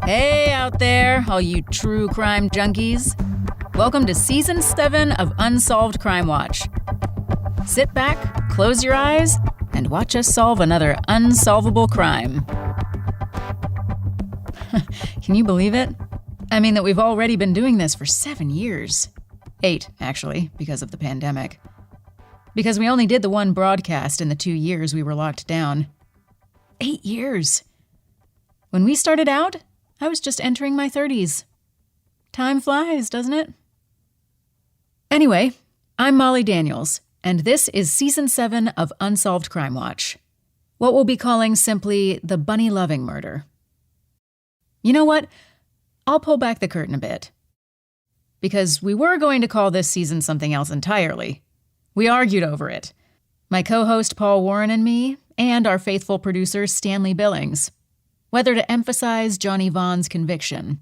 Hey out there, all you true crime junkies. Welcome to Season 7 of Unsolved Crime Watch. Sit back, close your eyes, and watch us solve another unsolvable crime. Can you believe it? I mean that we've already been doing this for 7 years. 8, actually, because of the pandemic. Because we only did the one broadcast in the 2 years we were locked down. 8 years. When we started out, I was just entering my 30s. Time flies, doesn't it? Anyway, I'm Molly Daniels, and this is Season 7 of Unsolved Crime Watch. What we'll be calling simply the Bunny Loving murder. You know what? I'll pull back the curtain a bit. Because we were going to call this season something else entirely. We argued over it. My co-host Paul Warren and me, and our faithful producer Stanley Billings. Whether to emphasize Johnny Vaughn's conviction.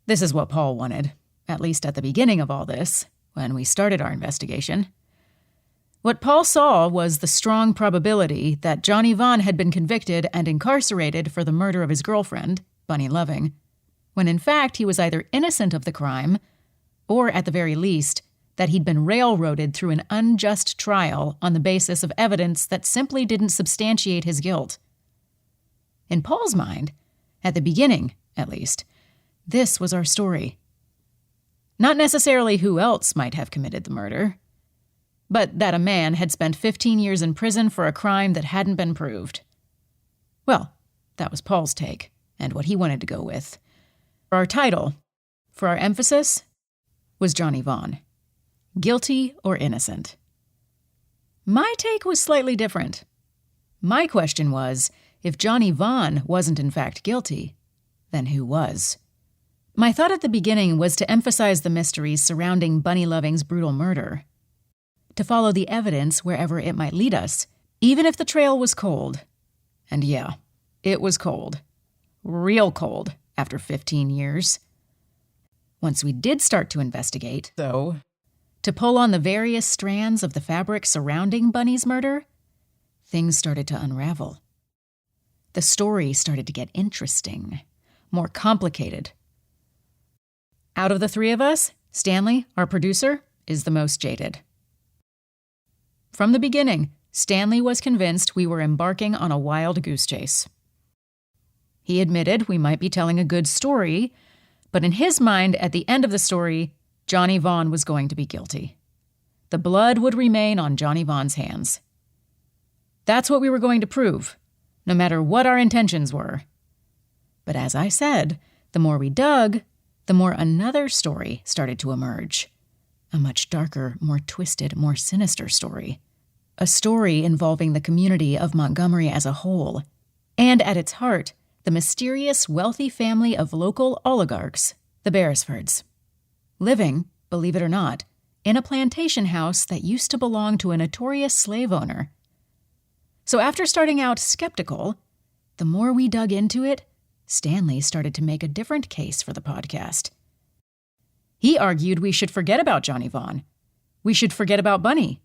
This is what Paul wanted, at least at the beginning of all this, when we started our investigation. What Paul saw was the strong probability that Johnny Vaughn had been convicted and incarcerated for the murder of his girlfriend, Bunny Loving, when in fact he was either innocent of the crime, or at the very least, that he'd been railroaded through an unjust trial on the basis of evidence that simply didn't substantiate his guilt. In Paul's mind, at the beginning, at least, this was our story. Not necessarily who else might have committed the murder, but that a man had spent 15 years in prison for a crime that hadn't been proved. Well, that was Paul's take, and what he wanted to go with. Our title, for our emphasis, was Johnny Vaughn. Guilty or innocent? My take was slightly different. My question was, if Johnny Vaughn wasn't in fact guilty, then who was? My thought at the beginning was to emphasize the mysteries surrounding Bunny Loving's brutal murder. To follow the evidence wherever it might lead us, even if the trail was cold. And yeah, it was cold. Real cold after 15 years. Once we did start to investigate, though, to pull on the various strands of the fabric surrounding Bunny's murder, things started to unravel. The story started to get interesting, more complicated. Out of the three of us, Stanley, our producer, is the most jaded. From the beginning, Stanley was convinced we were embarking on a wild goose chase. He admitted we might be telling a good story, but in his mind, at the end of the story, Johnny Vaughn was going to be guilty. The blood would remain on Johnny Vaughn's hands. That's what we were going to prove, no matter what our intentions were. But as I said, the more we dug, the more another story started to emerge. A much darker, more twisted, more sinister story. A story involving the community of Montgomery as a whole, and at its heart, the mysterious, wealthy family of local oligarchs, the Beresfords. Living, believe it or not, in a plantation house that used to belong to a notorious slave owner. So after starting out skeptical, the more we dug into it, Stanley started to make a different case for the podcast. He argued we should forget about Johnny Vaughn. We should forget about Bunny.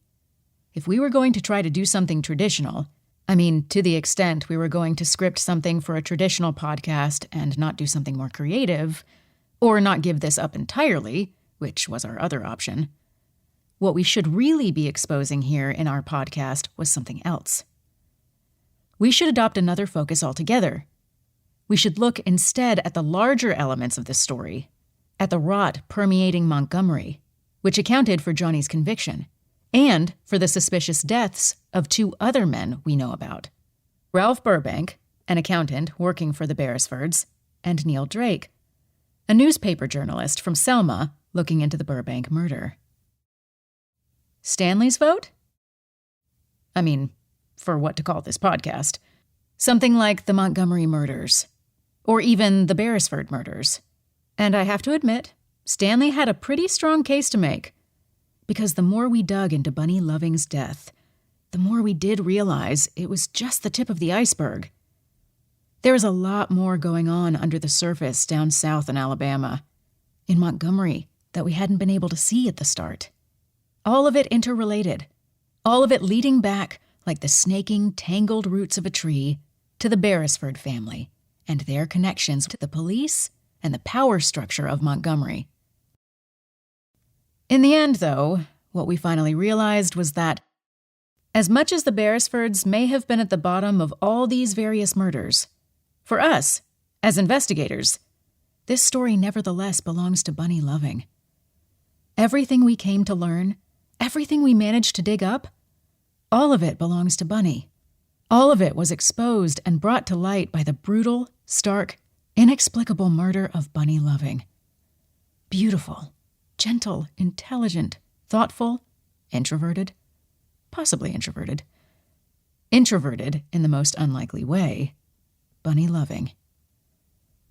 If we were going to try to do something traditional, I mean, to the extent we were going to script something for a traditional podcast and not do something more creative, or not give this up entirely, which was our other option, what we should really be exposing here in our podcast was something else. We should adopt another focus altogether. We should look instead at the larger elements of this story, at the rot permeating Montgomery, which accounted for Johnny's conviction, and for the suspicious deaths of 2 other men we know about. Ralph Burbank, an accountant working for the Beresfords, and Neil Drake, a newspaper journalist from Selma looking into the Burbank murder. Stanley's vote? I mean, for what to call this podcast. Something like the Montgomery murders, or even the Beresford murders. And I have to admit, Stanley had a pretty strong case to make, because the more we dug into Bunny Loving's death, the more we did realize it was just the tip of the iceberg. There was a lot more going on under the surface down south in Alabama, in Montgomery, that we hadn't been able to see at the start. All of it interrelated, all of it leading back like the snaking, tangled roots of a tree to the Beresford family and their connections to the police and the power structure of Montgomery. In the end, though, what we finally realized was that, as much as the Beresfords may have been at the bottom of all these various murders, for us, as investigators, this story nevertheless belongs to Bunny Loving. Everything we came to learn, everything we managed to dig up, all of it belongs to Bunny. All of it was exposed and brought to light by the brutal, stark, inexplicable murder of Bunny Loving. Beautiful, gentle, intelligent, thoughtful, introverted, possibly introverted. Introverted in the most unlikely way, Bunny Loving.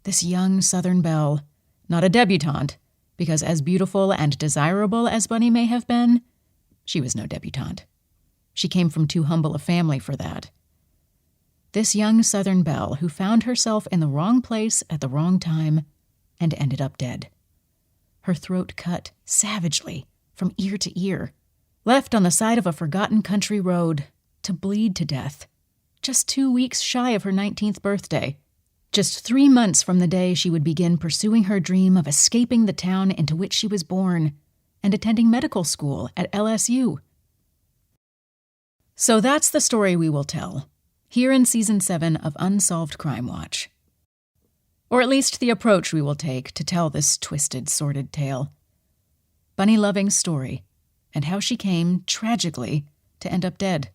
This young Southern belle, not a debutante, because as beautiful and desirable as Bunny may have been, she was no debutante. She came from too humble a family for that. This young Southern belle who found herself in the wrong place at the wrong time and ended up dead. Her throat cut savagely from ear to ear, left on the side of a forgotten country road to bleed to death, just 2 weeks shy of her 19th birthday, just 3 months from the day she would begin pursuing her dream of escaping the town into which she was born and attending medical school at LSU. So that's the story we will tell, here in Season 7 of Unsolved Crime Watch. Or at least the approach we will take to tell this twisted, sordid tale. Bunny Loving's story, and how she came, tragically, to end up dead.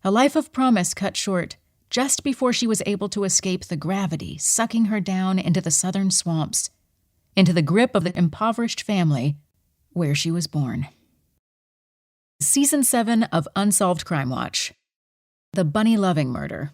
A life of promise cut short just before she was able to escape the gravity sucking her down into the southern swamps, into the grip of the impoverished family where she was born. Season 7 of Unsolved Crime Watch. The Bunny Loving Murder.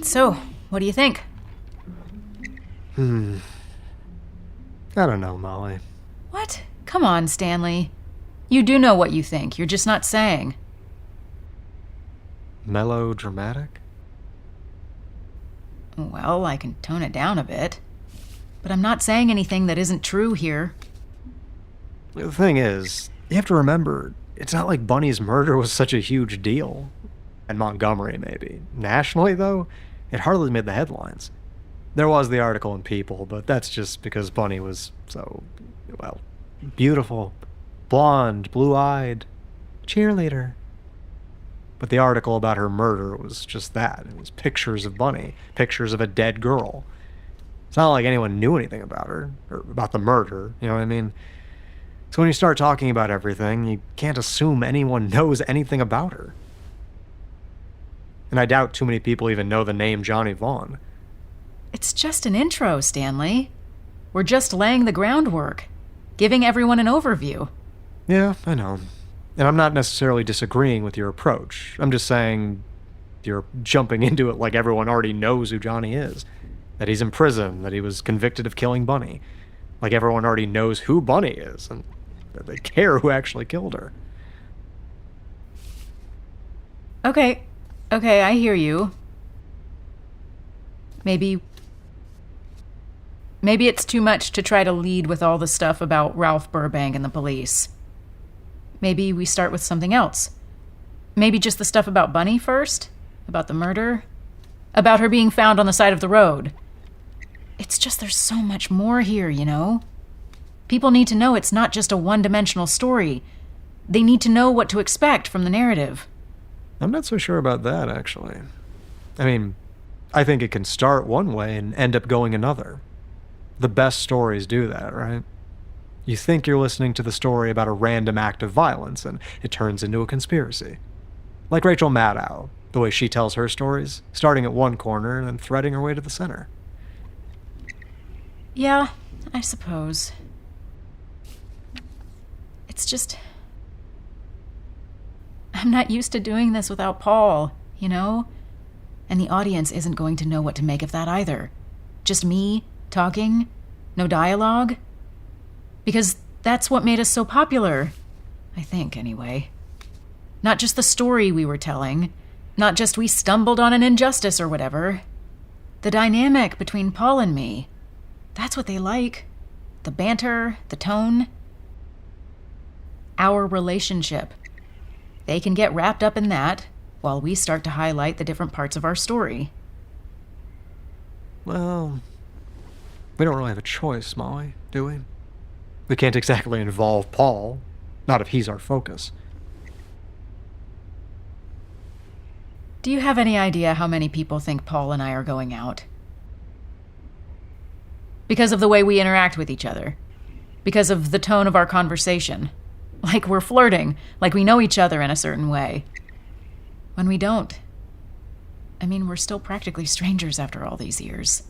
So, what do you think? I don't know, Molly. What? Come on, Stanley. You do know what you think, you're just not saying. Melodramatic? Well, I can tone it down a bit. But I'm not saying anything that isn't true here. The thing is, you have to remember, it's not like Bunny's murder was such a huge deal. And Montgomery, maybe. Nationally, though, it hardly made the headlines. There was the article in People, but that's just because Bunny was so, well, beautiful, blonde, blue-eyed, cheerleader. But the article about her murder was just that. It was pictures of Bunny, pictures of a dead girl. It's not like anyone knew anything about her, or about the murder, you know what I mean? So when you start talking about everything, you can't assume anyone knows anything about her. And I doubt too many people even know the name Johnny Vaughn. It's just an intro, Stanley. We're just laying the groundwork, giving everyone an overview. Yeah, I know. And I'm not necessarily disagreeing with your approach. I'm just saying you're jumping into it like everyone already knows who Johnny is. That he's in prison, that he was convicted of killing Bunny. Like everyone already knows who Bunny is, and that they care who actually killed her. Okay, I hear you. Maybe it's too much to try to lead with all the stuff about Ralph Burbank and the police. Maybe we start with something else. Maybe just the stuff about Bunny first? About the murder? About her being found on the side of the road? It's just there's so much more here, you know? People need to know it's not just a one-dimensional story. They need to know what to expect from the narrative. I'm not so sure about that, actually. I mean, I think it can start one way and end up going another. The best stories do that, right? You think you're listening to the story about a random act of violence, and it turns into a conspiracy. Like Rachel Maddow, the way she tells her stories, starting at one corner and then threading her way to the center. Yeah, I suppose. It's just... I'm not used to doing this without Paul, you know? And the audience isn't going to know what to make of that either. Just me, talking, no dialogue. Because that's what made us so popular. I think, anyway. Not just the story we were telling. Not just we stumbled on an injustice or whatever. The dynamic between Paul and me. That's what they like. The banter, the tone. Our relationship. They can get wrapped up in that, while we start to highlight the different parts of our story. Well, we don't really have a choice, Molly, do we? We can't exactly involve Paul, not if he's our focus. Do you have any idea how many people think Paul and I are going out? Because of the way we interact with each other. Because of the tone of our conversation. Like we're flirting, like we know each other in a certain way. When we don't. I mean, we're still practically strangers after all these years.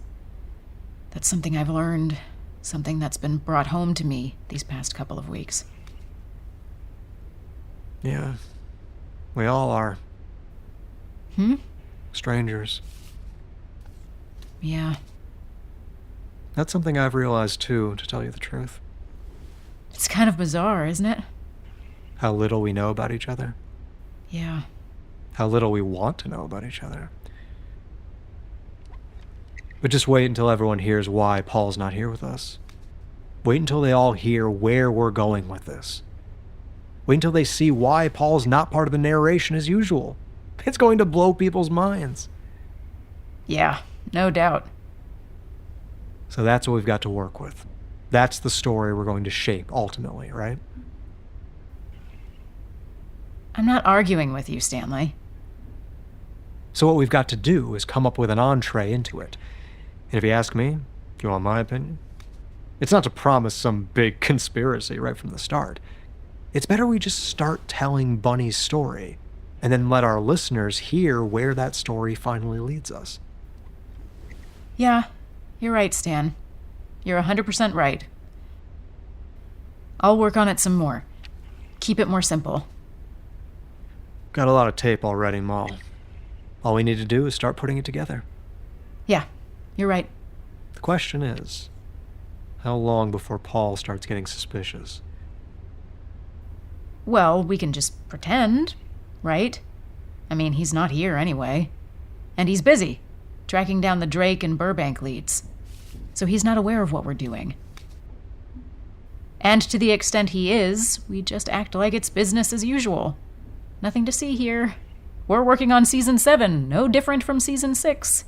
That's something I've learned, something that's been brought home to me these past couple of weeks. Yeah, we all are. Strangers. Yeah. That's something I've realized too, to tell you the truth. It's kind of bizarre, isn't it? How little we know about each other. Yeah. How little we want to know about each other. But just wait until everyone hears why Paul's not here with us. Wait until they all hear where we're going with this. Wait until they see why Paul's not part of the narration as usual. It's going to blow people's minds. Yeah, no doubt. So that's what we've got to work with. That's the story we're going to shape ultimately, right? I'm not arguing with you, Stanley. So what we've got to do is come up with an entree into it. And if you ask me, if you want my opinion, it's not to promise some big conspiracy right from the start. It's better we just start telling Bunny's story, and then let our listeners hear where that story finally leads us. Yeah, you're right, Stan. You're 100% right. I'll work on it some more. Keep it more simple. Got a lot of tape already, Moll. All we need to do is start putting it together. Yeah, you're right. The question is, how long before Paul starts getting suspicious? Well, we can just pretend, right? I mean, he's not here anyway. And he's busy, tracking down the Drake and Burbank leads. So he's not aware of what we're doing. And to the extent he is, we just act like it's business as usual. Nothing to see here. We're working on Season 7, no different from Season 6.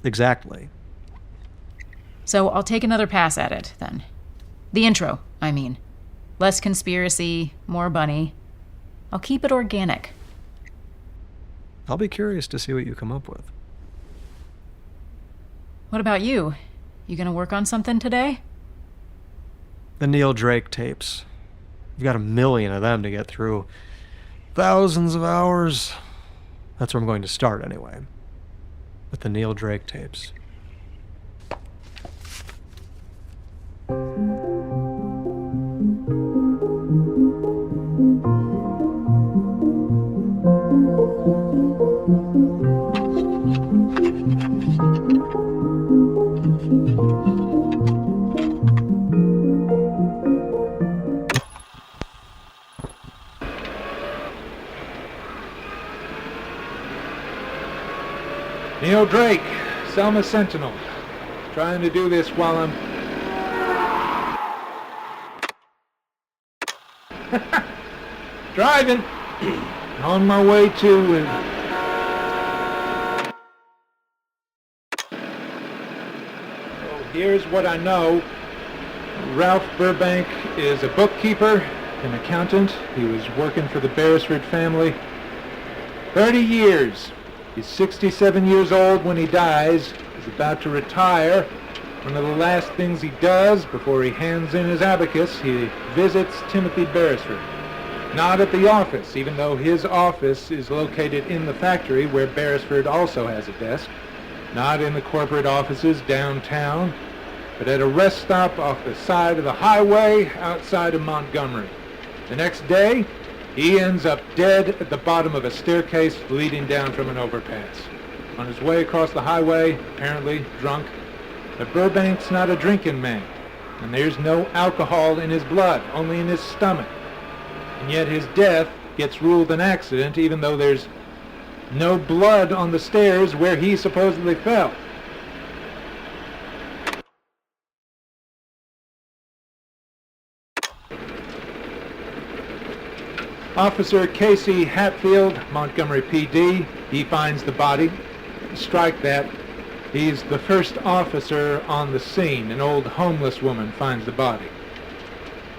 Exactly. So I'll take another pass at it, then. The intro, I mean. Less conspiracy, more Bunny. I'll keep it organic. I'll be curious to see what you come up with. What about you? You gonna work on something today? The Neil Drake tapes. You've got 1 million of them to get through. Thousands of hours. That's where I'm going to start anyway. With the Neil Drake tapes. Neil Drake, Selma Sentinel. Trying to do this while I'm... driving. On my way to... Here's what I know. Ralph Burbank is a bookkeeper, an accountant. He was working for the Beresford family 30 years. He's 67 years old when he dies. He's about to retire. One of the last things he does before he hands in his abacus, he visits Timothy Beresford. Not at the office, even though his office is located in the factory where Beresford also has a desk. not in the corporate offices downtown, but at a rest stop off the side of the highway outside of Montgomery. The next day, he ends up dead at the bottom of a staircase leading down from an overpass. On his way across the highway, apparently drunk, but Burbank's not a drinking man, and there's no alcohol in his blood, only in his stomach. And yet his death gets ruled an accident, even though there's no blood on the stairs where he supposedly fell. Officer Casey Hatfield, Montgomery PD, he finds the body. Strike that. He's the first officer on the scene. An old homeless woman finds the body.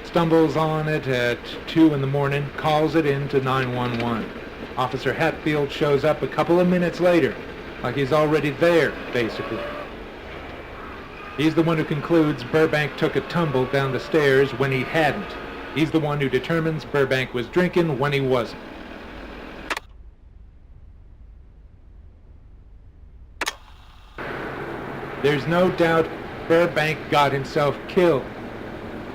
Stumbles on it at 2 in the morning, calls it in to 911. Officer Hatfield shows up a couple of minutes later, like he's already there, basically. He's the one who concludes Burbank took a tumble down the stairs when he hadn't. He's the one who determines Burbank was drinking when he wasn't. There's no doubt Burbank got himself killed,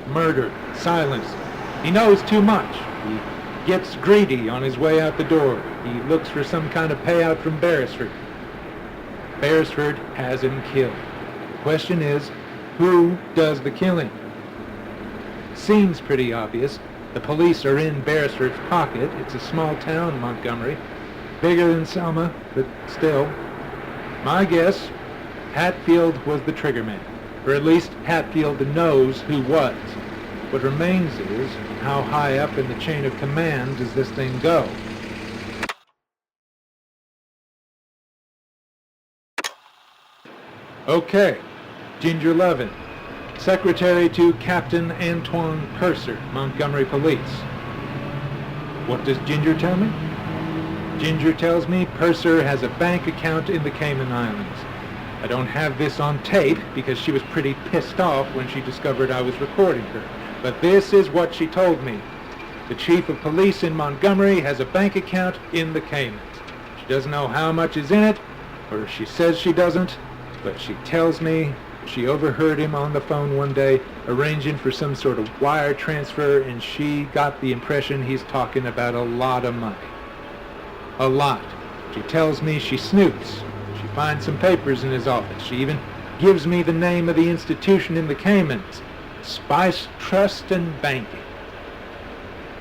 murdered, silenced. He knows too much. He gets greedy on his way out the door. He looks for some kind of payout from Beresford. Beresford has him killed. The question is, who does the killing? Seems pretty obvious. The police are in Beresford's pocket. It's a small town, Montgomery. Bigger than Selma, but still. My guess, Hatfield was the trigger man. Or at least Hatfield knows who was. What remains is, how high up in the chain of command does this thing go? Okay, Ginger Levin, secretary to Captain Antoine Purser, Montgomery Police. What does Ginger tell me? Ginger tells me Purser has a bank account in the Cayman Islands. I don't have this on tape because she was pretty pissed off when she discovered I was recording her. But this is what she told me. The chief of police in Montgomery has a bank account in the Caymans. She doesn't know how much is in it, or she says she doesn't, but she tells me she overheard him on the phone one day arranging for some sort of wire transfer, and she got the impression he's talking about a lot of money. A lot. She tells me she snoops. She finds some papers in his office. She even gives me the name of the institution in the Caymans. Spice Trust and Banking.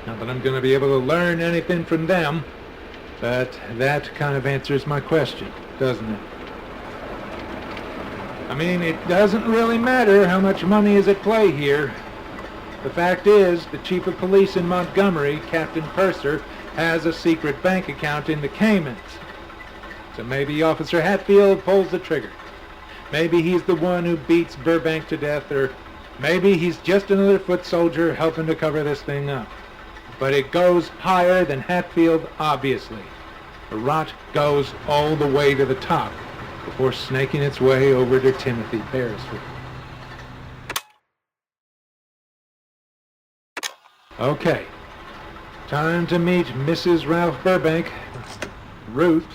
Not that I'm going to be able to learn anything from them, but that kind of answers my question, doesn't it? I mean, it doesn't really matter how much money is at play here. The fact is, the chief of police in Montgomery, Captain Purser, has a secret bank account in the Caymans. So maybe Officer Hatfield pulls the trigger. Maybe he's the one who beats Burbank to death, or maybe he's just another foot soldier helping to cover this thing up. But it goes higher than Hatfield, obviously. The rot goes all the way to the top before snaking its way over to Timothy Beresford. Okay, time to meet Mrs. Ralph Burbank. Ruth.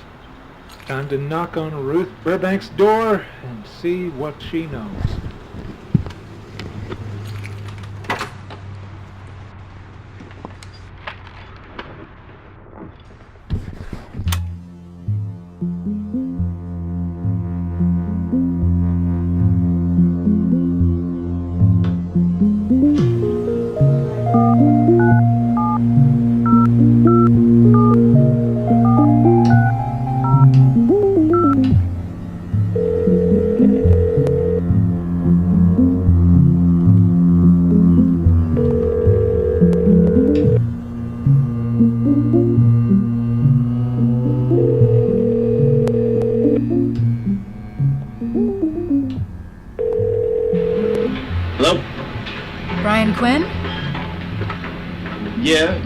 Time to knock on Ruth Burbank's door and see what she knows.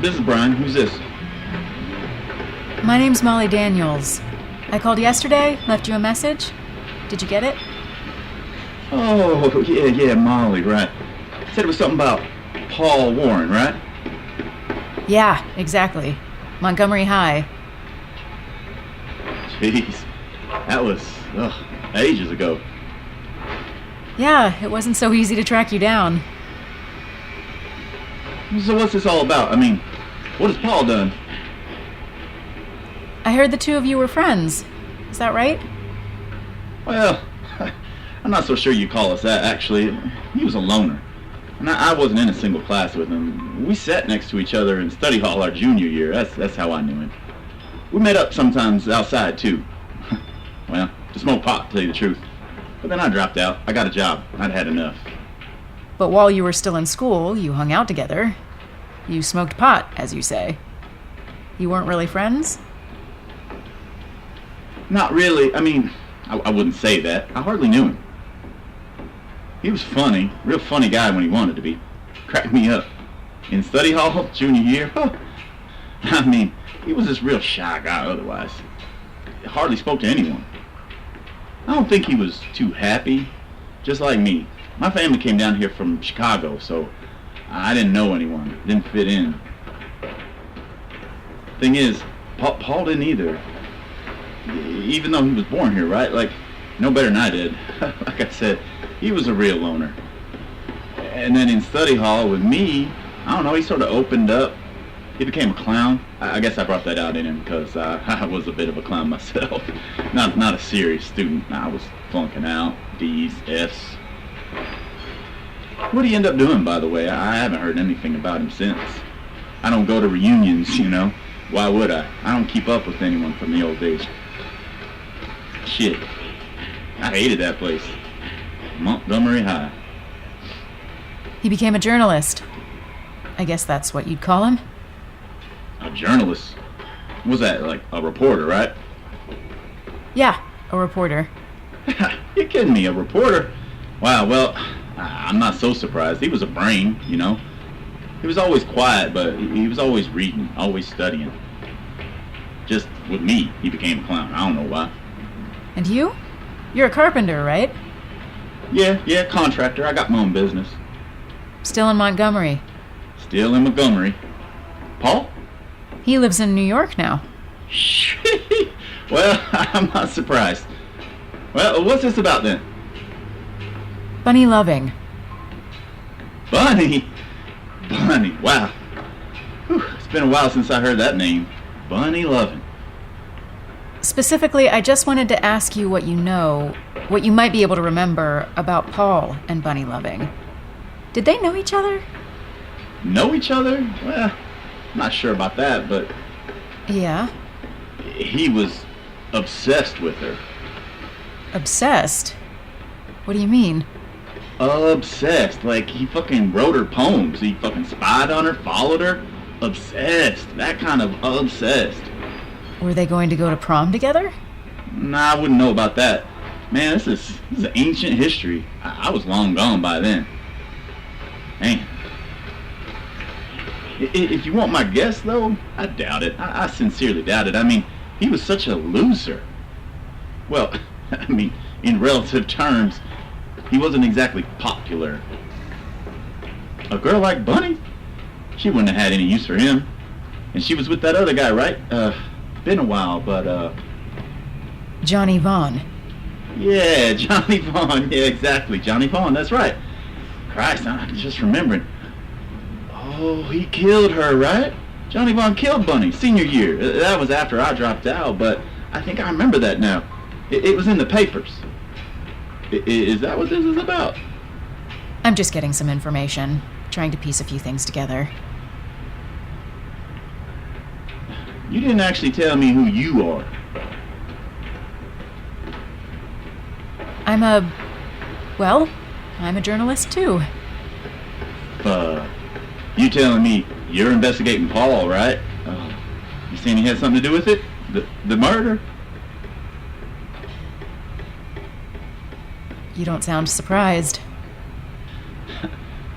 This is Brian. Who's this? My name's Molly Daniels. I called yesterday, left you a message. Did you get it? Oh, yeah, Molly, right. Said it was something about Paul Warren, right? Yeah, exactly. Montgomery High. Jeez. That was, ages ago. Yeah, it wasn't so easy to track you down. So what's this all about? I mean, what has Paul done? I heard the two of you were friends. Is that right? Well, I'm not so sure you call us that, actually. He was a loner. And I wasn't in a single class with him. We sat next to each other in study hall our junior year. That's how I knew him. We met up sometimes outside, too. Well, to smoke pot, to tell you the truth. But then I dropped out. I got a job. I'd had enough. But while you were still in school, you hung out together. You smoked pot, as you say. You weren't really friends? Not really. I mean, I wouldn't say that. I hardly knew him. He was funny. Real funny guy when he wanted to be. Cracked me up. In study hall, junior year, I mean, he was this real shy guy otherwise. He hardly spoke to anyone. I don't think he was too happy. Just like me. My family came down here from Chicago, so I didn't know anyone. Didn't fit in. Thing is, Paul didn't either. Even though he was born here, right? Like, no better than I did. Like I said, he was a real loner. And then in study hall with me, I don't know, he sort of opened up. He became a clown. I guess I brought that out in him because I was a bit of a clown myself. Not a serious student. I was flunking out, D's, F's. What did he end up doing, by the way? I haven't heard anything about him since. I don't go to reunions, you know. Why would I? I don't keep up with anyone from the old days. Shit. I hated that place. Montgomery High. He became a journalist. I guess that's what you'd call him. A journalist? What was that, like a reporter, right? Yeah, a reporter. You're kidding me, a reporter? Wow, well, I'm not so surprised. He was a brain, you know. He was always quiet, but he was always reading, always studying. Just with me, he became a clown. I don't know why. And you? You're a carpenter, right? Yeah, contractor. I got my own business. Still in Montgomery. Still in Montgomery. Paul? He lives in New York now. Well, I'm not surprised. Well, what's this about then? Bunny Loving. Bunny? Bunny, wow. Whew, it's been a while since I heard that name. Bunny Loving. Specifically, I just wanted to ask you what you know, what you might be able to remember about Paul and Bunny Loving. Did they know each other? Know each other? Well, I'm not sure about that, but... Yeah? He was obsessed with her. Obsessed? What do you mean? Obsessed. Like, he fucking wrote her poems. He fucking spied on her, followed her. Obsessed. That kind of obsessed. Were they going to go to prom together? Nah, I wouldn't know about that. Man, this is ancient history. I was long gone by then. Man. If you want my guess, though, I doubt it. I sincerely doubt it. I mean, he was such a loser. Well, I mean, in relative terms, he wasn't exactly popular. A girl like Bunny? She wouldn't have had any use for him. And she was with that other guy, right? Been a while, but, Johnny Vaughn. Yeah, Johnny Vaughn. Yeah, exactly. Johnny Vaughn, that's right. Christ, I'm just remembering. Oh, he killed her, right? Johnny Vaughn killed Bunny, senior year. That was after I dropped out, but I think I remember that now. It was in the papers. Is that what this is about? I'm just getting some information, trying to piece a few things together. You didn't actually tell me who you are. I'm a journalist too. You telling me you're investigating Paul, right? You saying he had something to do with it? The murder? You don't sound surprised.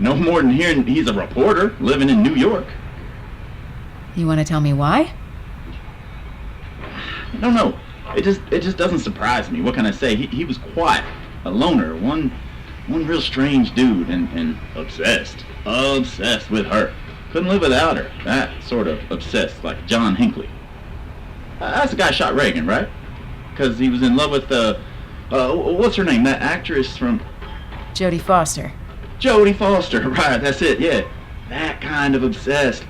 No more than hearing he's a reporter living in New York. You want to tell me why? No. It just doesn't surprise me. What can I say? He was quiet, a loner, one real strange dude, and obsessed with her. Couldn't live without her. That sort of obsessed, like John Hinckley. That's the guy who shot Reagan, right? because he was in love with, what's her name? That actress from... Jodie Foster. Jodie Foster, right, that's it, yeah. That kind of obsessed.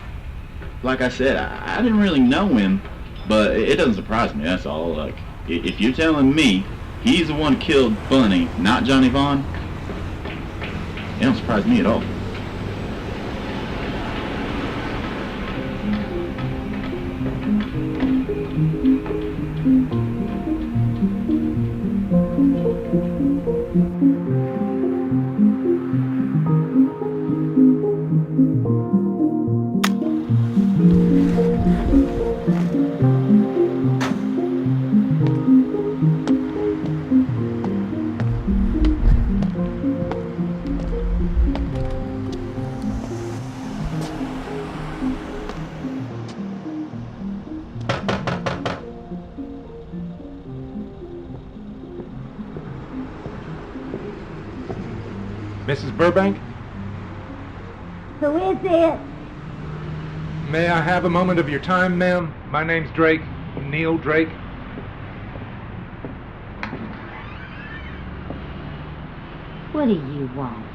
Like I said, I didn't really know him, but it doesn't surprise me, that's all. Like, if you're telling me he's the one who killed Bunny, not Johnny Vaughn, it don't surprise me at all. Mrs. Burbank? Who is it? May I have a moment of your time, ma'am? My name's Drake. Neil Drake. What do you want?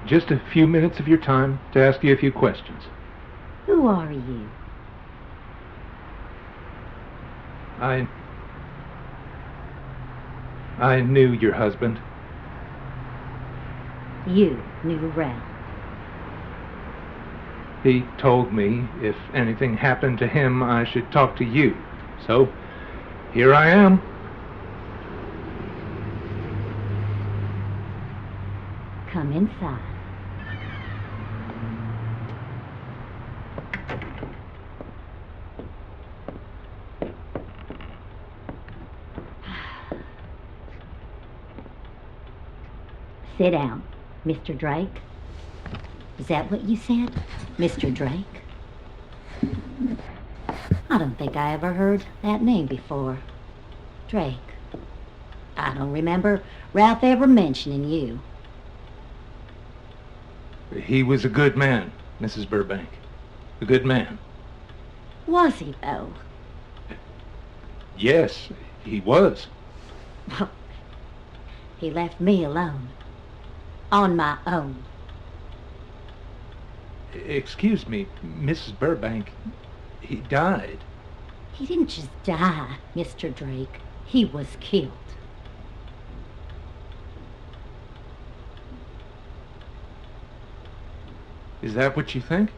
Just a few minutes of your time to ask you a few questions. Who are you? I knew your husband. You knew Ralph. He told me if anything happened to him, I should talk to you. So, here I am. Come inside. Sit down, Mr. Drake. Is that what you said, Mr. Drake? I don't think I ever heard that name before. Drake. I don't remember Ralph ever mentioning you. He was a good man, Mrs. Burbank. A good man. Was he, though? Yes, he was. He left me alone. On my own. Excuse me, Mrs. Burbank. He died. He didn't just die, Mr. Drake. He was killed. Is that what you think?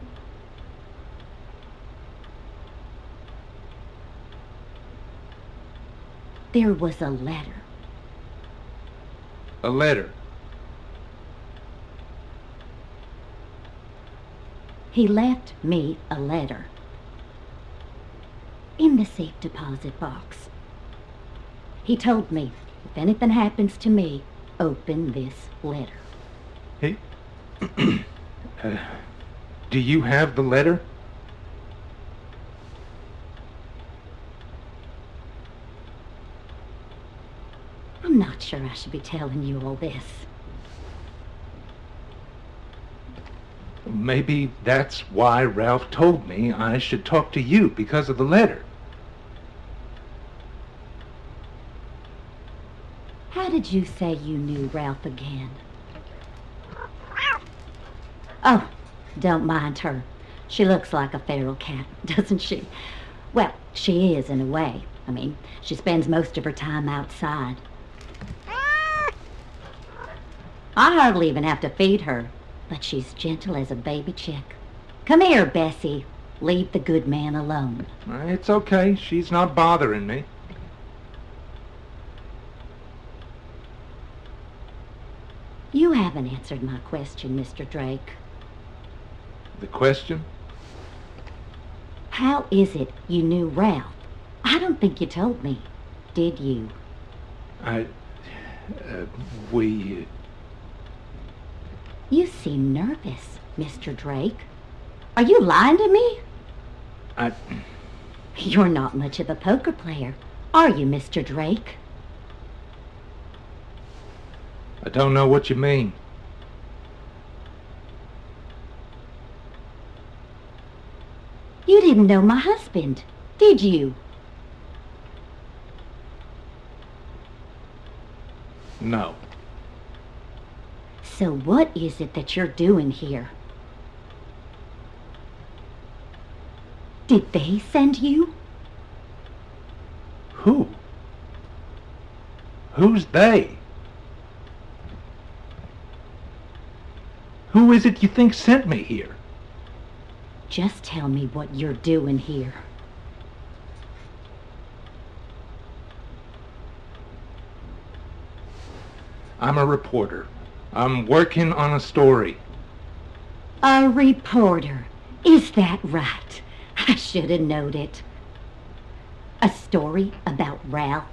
There was a letter. A letter? He left me a letter. In the safe deposit box. He told me, if anything happens to me, open this letter. He... do you have the letter? I'm not sure I should be telling you all this. Maybe that's why Ralph told me I should talk to you, because of the letter. How did you say you knew Ralph again? Oh, don't mind her. She looks like a feral cat, doesn't she? Well, she is in a way. I mean, she spends most of her time outside. I hardly even have to feed her, but she's gentle as a baby chick. Come here, Bessie. Leave the good man alone. It's okay. She's not bothering me. You haven't answered my question, Mr. Drake. The question? How is it you knew Ralph? I don't think you told me. Did you? We... You seem nervous, Mr. Drake. Are you lying to me? You're not much of a poker player, are you, Mr. Drake? I don't know what you mean. You didn't know my husband, did you? No. So what is it that you're doing here? Did they send you? Who? Who's they? Who is it you think sent me here? Just tell me what you're doing here. I'm a reporter. I'm working on a story. A reporter. Is that right? I should have known it. A story about Ralph?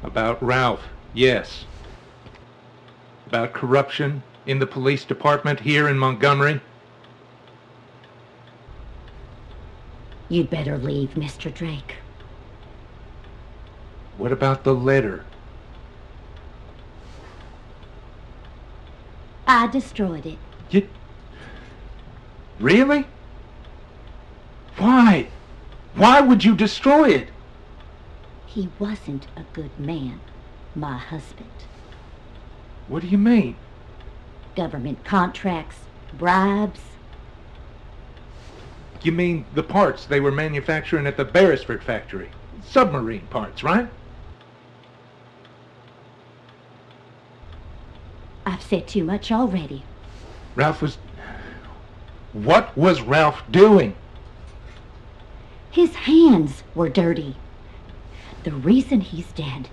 About Ralph, yes. About corruption in the police department here in Montgomery. You'd better leave, Mr. Drake. What about the letter? I destroyed it. You... Really? Why? Why would you destroy it? He wasn't a good man, my husband. What do you mean? Government contracts, bribes. You mean the parts they were manufacturing at the Beresford factory? Submarine parts, right? I've said too much already. Ralph was... What was Ralph doing? His hands were dirty. The reason he's dead,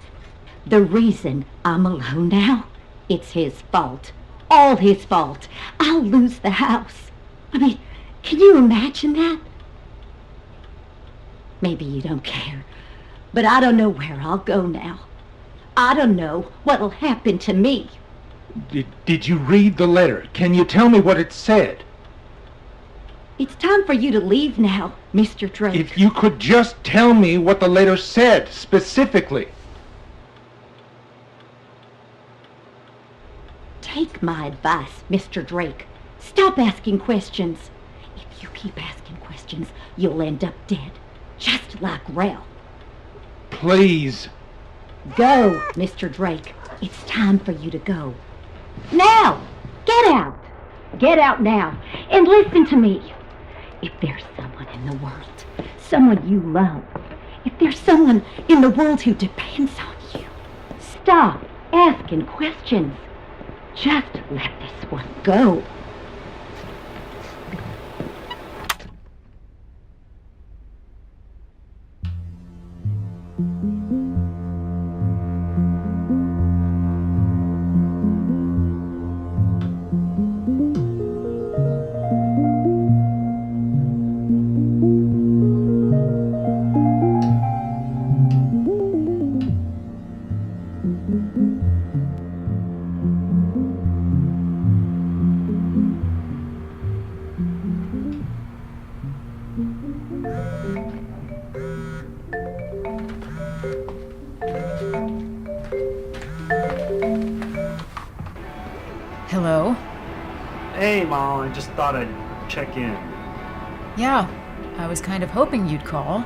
the reason I'm alone now, it's his fault. All his fault. I'll lose the house. I mean, can you imagine that? Maybe you don't care, but I don't know where I'll go now. I don't know what'll happen to me. Did you read the letter? Can you tell me what it said? It's time for you to leave now, Mr. Drake. If you could just tell me what the letter said, specifically. Take my advice, Mr. Drake. Stop asking questions. If you keep asking questions, you'll end up dead, just like Ralph. Please. Go, Mr. Drake. It's time for you to go. Now! Get out! Get out now, and listen to me. If there's someone in the world, someone you love, if there's someone in the world who depends on you, stop asking questions. Just let this one go. Hello? Hey, Mom, I just thought I'd check in. Yeah, I was kind of hoping you'd call.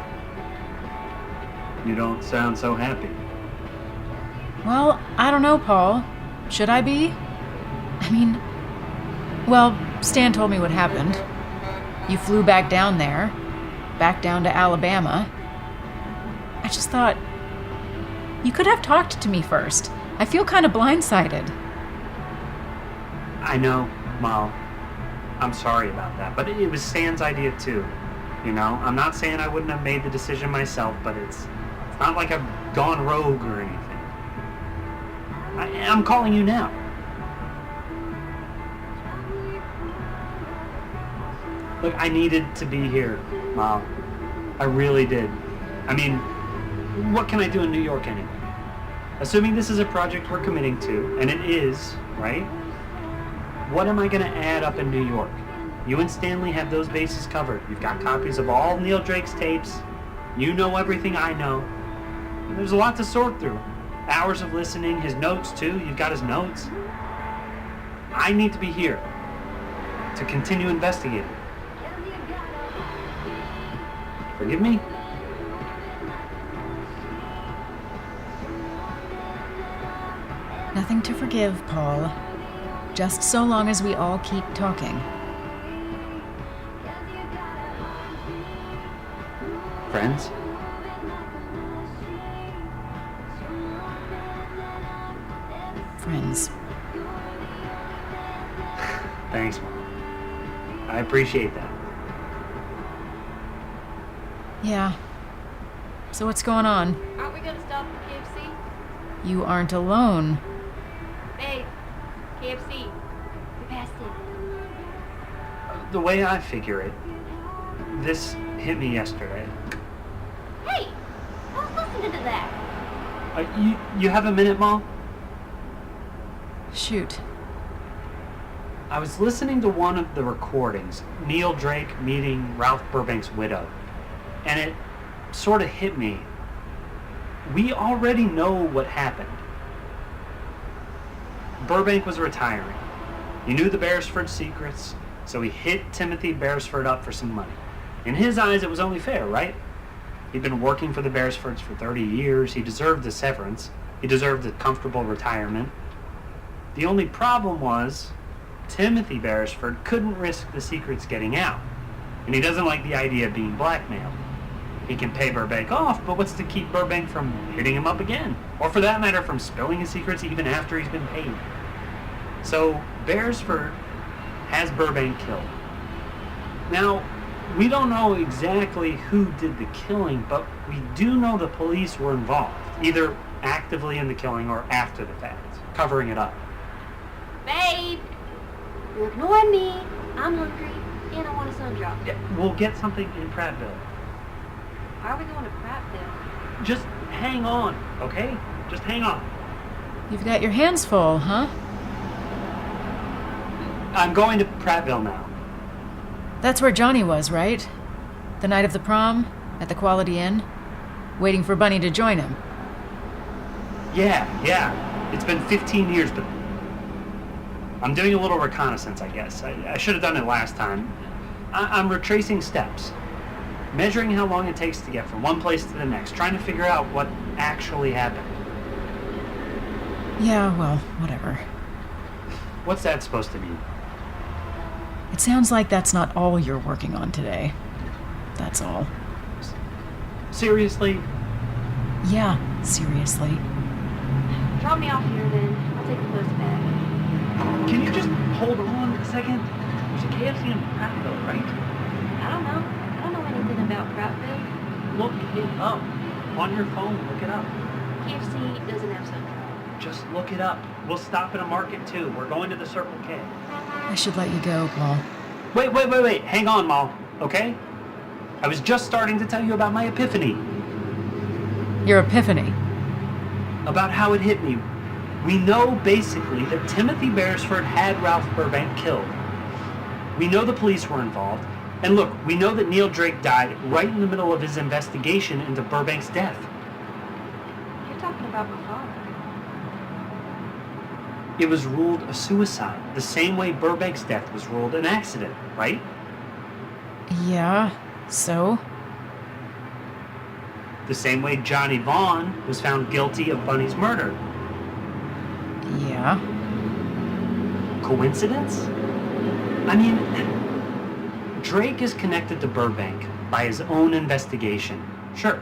You don't sound so happy. Well, I don't know, Paul. Should I be? I mean, well, Stan told me what happened. You flew back down there, back down to Alabama. I just thought, you could have talked to me first. I feel kind of blindsided. I know, Mom. I'm sorry about that, but it was Stan's idea too. You know, I'm not saying I wouldn't have made the decision myself, but it's not like I've gone rogue or anything. I'm calling you now. Look, I needed to be here, Mom. I really did. I mean, what can I do in New York anyway? Assuming this is a project we're committing to, and it is, right? What am I going to add up in New York? You and Stanley have those bases covered. You've got copies of all Neil Drake's tapes. You know everything I know. And there's a lot to sort through. Hours of listening, his notes too. You've got his notes. I need to be here to continue investigating. Forgive me? Nothing to forgive, Paul. Just so long as we all keep talking. Friends? Friends. Thanks, Mom. I appreciate that. Yeah. So what's going on? Aren't we gonna stop at KFC? You aren't alone. Babe, KFC. We passed it. The way I figure it, this hit me yesterday. Hey, who's listening to that? You have a minute, Mom? Shoot. I was listening to one of the recordings, Neil Drake meeting Ralph Burbank's widow, and it sort of hit me. We already know what happened. Burbank was retiring. He knew the Beresford secrets, so he hit Timothy Beresford up for some money. In his eyes, it was only fair, right? He'd been working for the Beresfords for 30 years. He deserved the severance. He deserved a comfortable retirement. The only problem was Timothy Beresford couldn't risk the secrets getting out, and he doesn't like the idea of being blackmailed. He can pay Burbank off, but what's to keep Burbank from hitting him up again? Or for that matter, from spilling his secrets even after he's been paid. So Beresford has Burbank killed. Now, we don't know exactly who did the killing, but we do know the police were involved, either actively in the killing or after the fact, covering it up. Babe, you're ignoring me. I'm hungry, and I want a sun drop. Yeah, we'll get something in Prattville. Why are we going to Prattville? Just hang on, okay? Just hang on. You've got your hands full, huh? I'm going to Prattville now. That's where Johnny was, right? The night of the prom, at the Quality Inn? Waiting for Bunny to join him. Yeah. It's been 15 years, but I'm doing a little reconnaissance, I guess. I should have done it last time. I'm retracing steps. Measuring how long it takes to get from one place to the next, trying to figure out what actually happened. Yeah, well, whatever. What's that supposed to mean? It sounds like that's not all you're working on today. That's all. Seriously? Yeah, seriously. Drop me off here then. I'll take the clothes back. Can you just hold on a second? There's a KFC in Prattville, right? I don't know. I don't know anything about Prattville. Look it up. On your phone, look it up. KFC doesn't have sun. Just look it up. We'll stop at a market too. We're going to the Circle K. I should let you go, Paul. Wait. Hang on, Mal. Okay? I was just starting to tell you about my epiphany. Your epiphany. About how it hit me. We know basically that Timothy Beresford had Ralph Burbank killed. We know the police were involved. And look, we know that Neil Drake died right in the middle of his investigation into Burbank's death. You're talking about my father. It was ruled a suicide, the same way Burbank's death was ruled an accident, right? Yeah, so? The same way Johnny Vaughn was found guilty of Bunny's murder. Yeah. Coincidence? I mean, Drake is connected to Burbank by his own investigation, sure.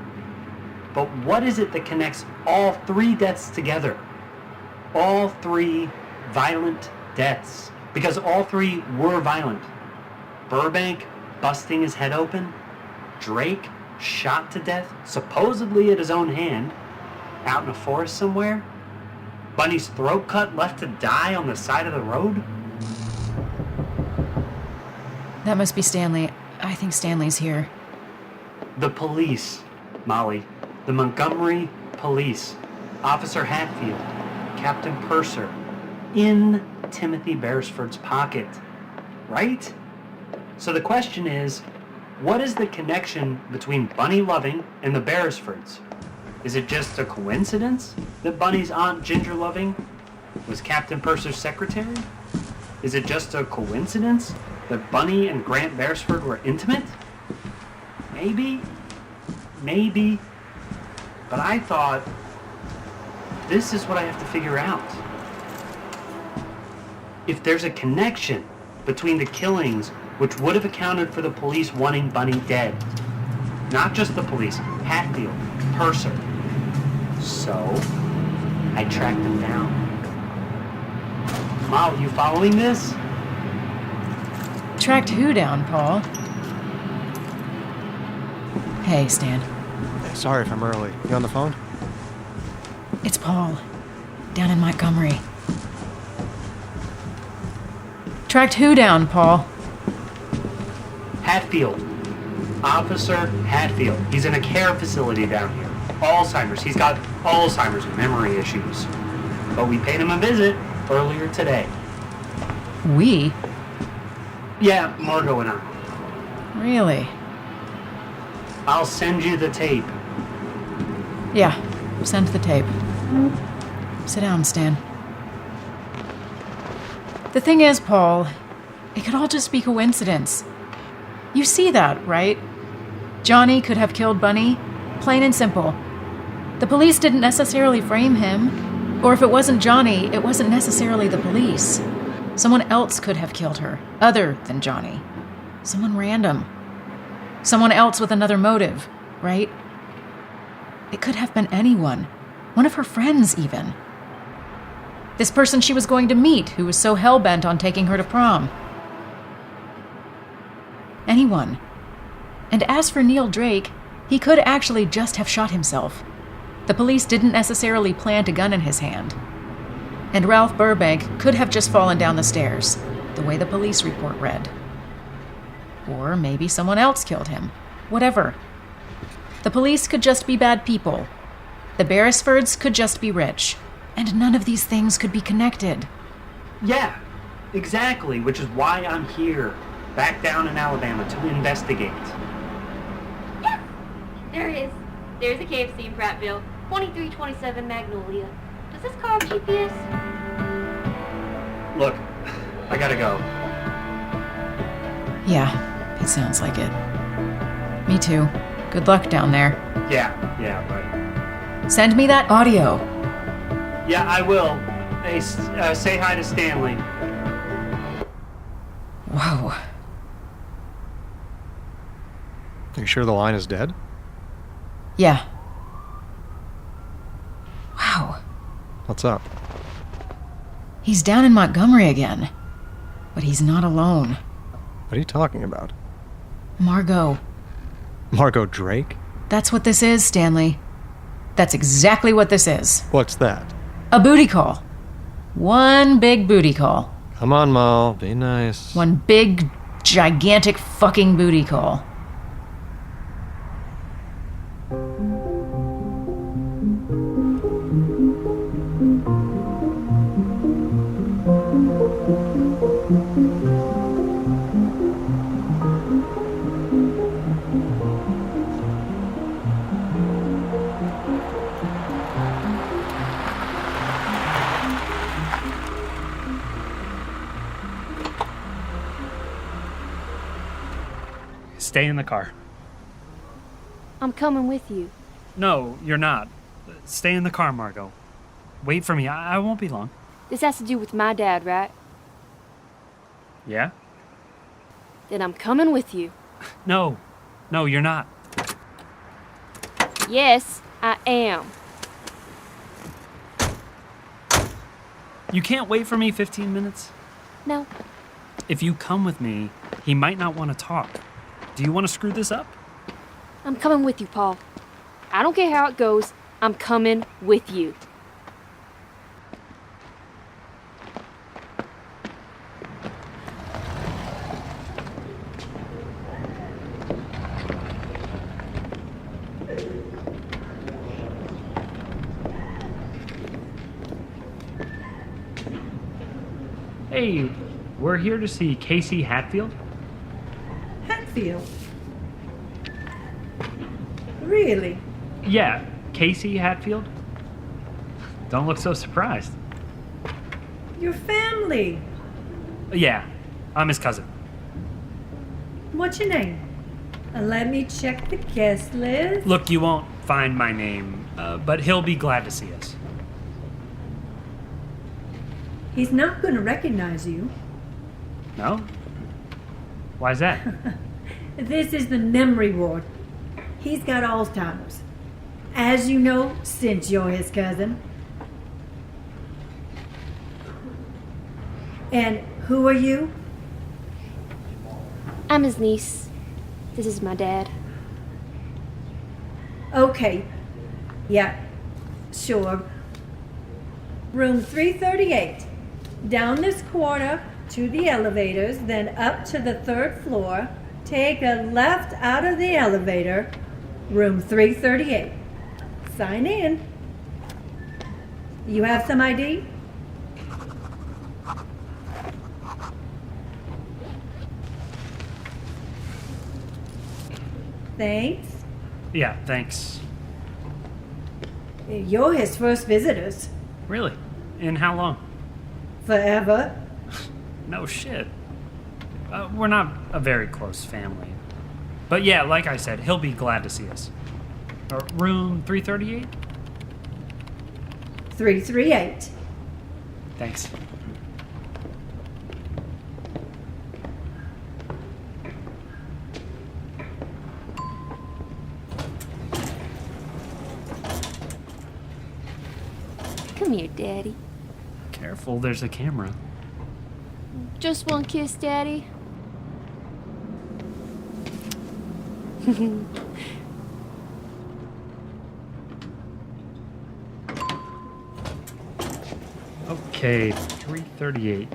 But what is it that connects all three deaths together? All three violent deaths. Because all three were violent. Burbank busting his head open. Drake shot to death, supposedly at his own hand, out in a forest somewhere. Bunny's throat cut, left to die on the side of the road. That must be Stanley. I think Stanley's here. The police, Molly. The Montgomery police. Officer Hatfield. Captain Purser. In Timothy Beresford's pocket. Right? So the question is, what is the connection between Bunny Loving and the Beresfords? Is it just a coincidence that Bunny's Aunt Ginger Loving was Captain Purser's secretary? Is it just a coincidence that Bunny and Grant Beresford were intimate? Maybe. But I thought, this is what I have to figure out. if there's a connection between the killings which would have accounted for the police wanting Bunny dead. Not just the police, Hatfield, Purser. So, I tracked them down. Mal, you following this? Tracked who down, Paul? Hey, Stan. Hey, sorry if I'm early. You on the phone? It's Paul. Down in Montgomery. Tracked who down, Paul? Hatfield. Officer Hatfield. He's in a care facility down here. Alzheimer's. He's got Alzheimer's and memory issues. But we paid him a visit earlier today. We? Yeah, Margot and I. Really? I'll send you the tape. Yeah, send the tape. Sit down, Stan. The thing is, Paul, it could all just be coincidence. You see that, right? Johnny could have killed Bunny, plain and simple. The police didn't necessarily frame him, or if it wasn't Johnny, it wasn't necessarily the police. Someone else could have killed her, other than Johnny. Someone random. Someone else with another motive, right? It could have been anyone. One of her friends, even. This person she was going to meet, who was so hell-bent on taking her to prom. Anyone. And as for Neil Drake, he could actually just have shot himself. The police didn't necessarily plant a gun in his hand. And Ralph Burbank could have just fallen down the stairs, the way the police report read. Or maybe someone else killed him. Whatever. The police could just be bad people. The Beresfords could just be rich. And none of these things could be connected. Yeah, exactly, which is why I'm here. Back down in Alabama to investigate. Yes! There it is. There's a KFC in Prattville. 2327 Magnolia. Does this car have GPS? Look, I gotta go. Yeah, it sounds like it. Me too. Good luck down there. Yeah, but... Send me that audio. Yeah, I will. Hey, say hi to Stanley. Whoa. Are you sure the line is dead? Yeah. Wow. What's up? He's down in Montgomery again. But he's not alone. What are you talking about? Margot. Margot Drake? That's what this is, Stanley. That's exactly what this is. What's that? A booty call. One big booty call. Come on, Mal. Be nice. One big, gigantic fucking booty call. Stay in the car. I'm coming with you. No, you're not. Stay in the car, Margot. Wait for me. I won't be long. This has to do with my dad, right? Yeah? Then I'm coming with you. No, you're not. Yes, I am. You can't wait for me 15 minutes? No. If you come with me, he might not want to talk. Do you want to screw this up? I'm coming with you, Paul. I don't care how it goes. I'm coming with you. Hey, we're here to see Casey Hatfield. Hatfield? Really? Yeah, Casey Hatfield. Don't look so surprised. Your family? Yeah, I'm his cousin. What's your name? Let me check the guest list. Look, you won't find my name, but he'll be glad to see us. He's not going to recognize you. No? Why's that? This is the memory ward. He's got Alzheimer's. As you know, since you're his cousin. And who are you? I'm his niece. This is my dad. Okay. Yeah, sure. Room 338. Down this corridor to the elevators, then up to the 3rd floor. Take a left out of the elevator. Room 338. Sign in. You have some ID? Thanks. Yeah, thanks. You're his first visitors. Really? In how long? Forever. No shit. We're not a very close family. But yeah, like I said, he'll be glad to see us. Room 338? 338. Thanks. Come here, Daddy. Careful, there's a camera. Just one kiss, Daddy. Okay, 338.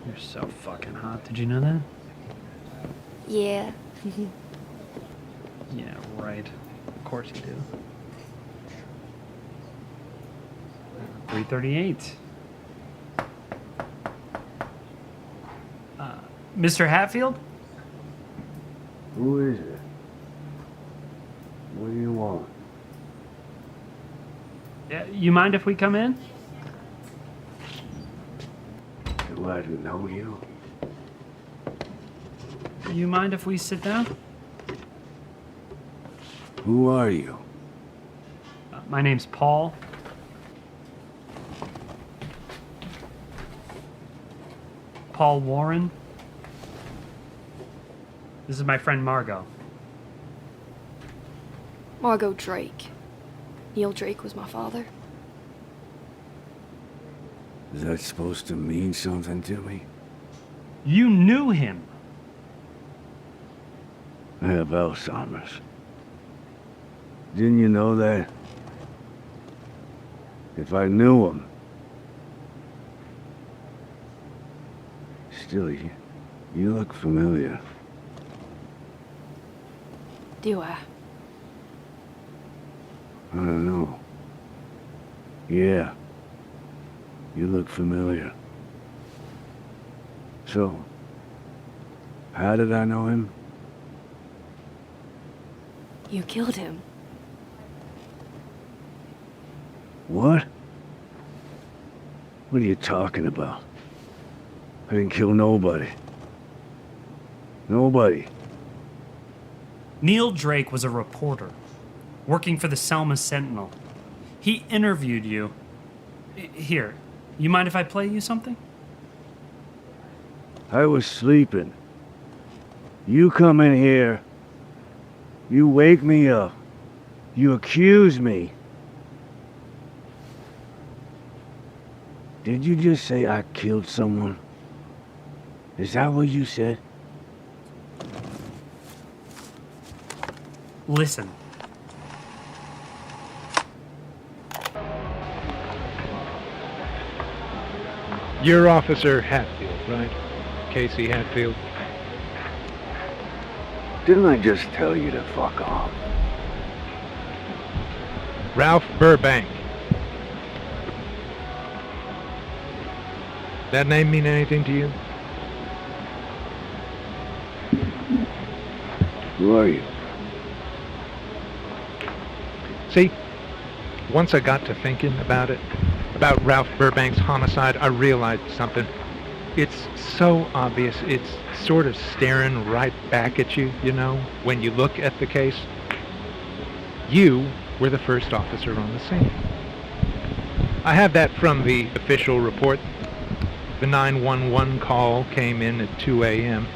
You're so fucking hot. Did you know that? Yeah. Yeah, right. Of course you do. 338. Mr. Hatfield? Who is it? What do you want? You mind if we come in? Do I know you? You mind if we sit down? Who are you? My name's Paul. Paul Warren. This is my friend Margot. Margot Drake. Neil Drake was my father. Is that supposed to mean something to me? You knew him. I have Alzheimer's. Didn't you know that? If I knew him... Still, you look familiar. Do I? I don't know. Yeah. You look familiar. So, how did I know him? You killed him. What? What are you talking about? I didn't kill nobody. Nobody. Neil Drake was a reporter, working for the Selma Sentinel. He interviewed you. Here, you mind if I play you something? I was sleeping. You come in here. You wake me up. You accuse me. Did you just say I killed someone? Is that what you said? Listen. You're Officer Hatfield, right? Casey Hatfield. Didn't I just tell you to fuck off? Ralph Burbank. That name mean anything to you? Who are you? See, once I got to thinking about it, about Ralph Burbank's homicide, I realized something. It's so obvious. It's sort of staring right back at you, you know, when you look at the case. You were the first officer on the scene. I have that from the official report. The 911 call came in at 2 a.m.,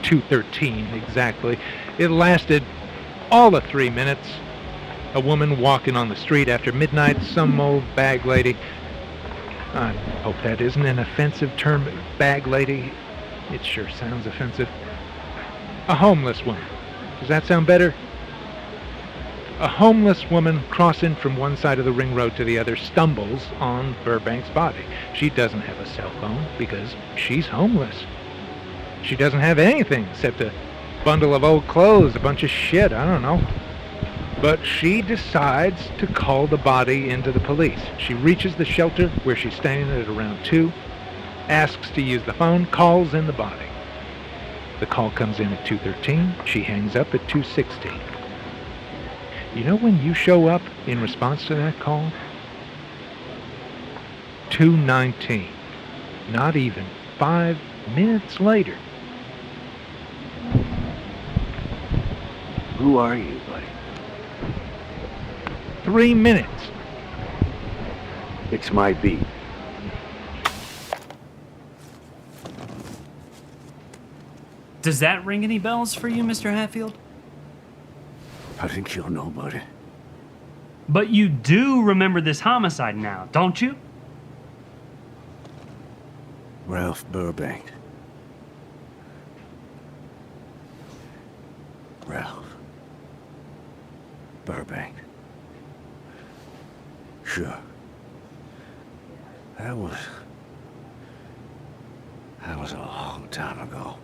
2:13 exactly. It lasted all of 3 minutes. A woman walking on the street after midnight, some old bag lady. I hope that isn't an offensive term, bag lady. It sure sounds offensive. A homeless woman. Does that sound better? A homeless woman crossing from one side of the ring road to the other stumbles on Burbank's body. She doesn't have a cell phone because she's homeless. She doesn't have anything except a bundle of old clothes, a bunch of shit, I don't know. But she decides to call the body into the police. She reaches the shelter where she's staying at around 2, asks to use the phone, calls in the body. The call comes in at 2:13. She hangs up at 2:16. You know when you show up in response to that call? 2:19. Not even 5 minutes later. Who are you, buddy? 3 minutes. It's my beat. Does that ring any bells for you, Mr. Hatfield? I didn't kill nobody. But you do remember this homicide now, don't you? Ralph Burbank. Ralph Burbank. Sure. That was a long time ago.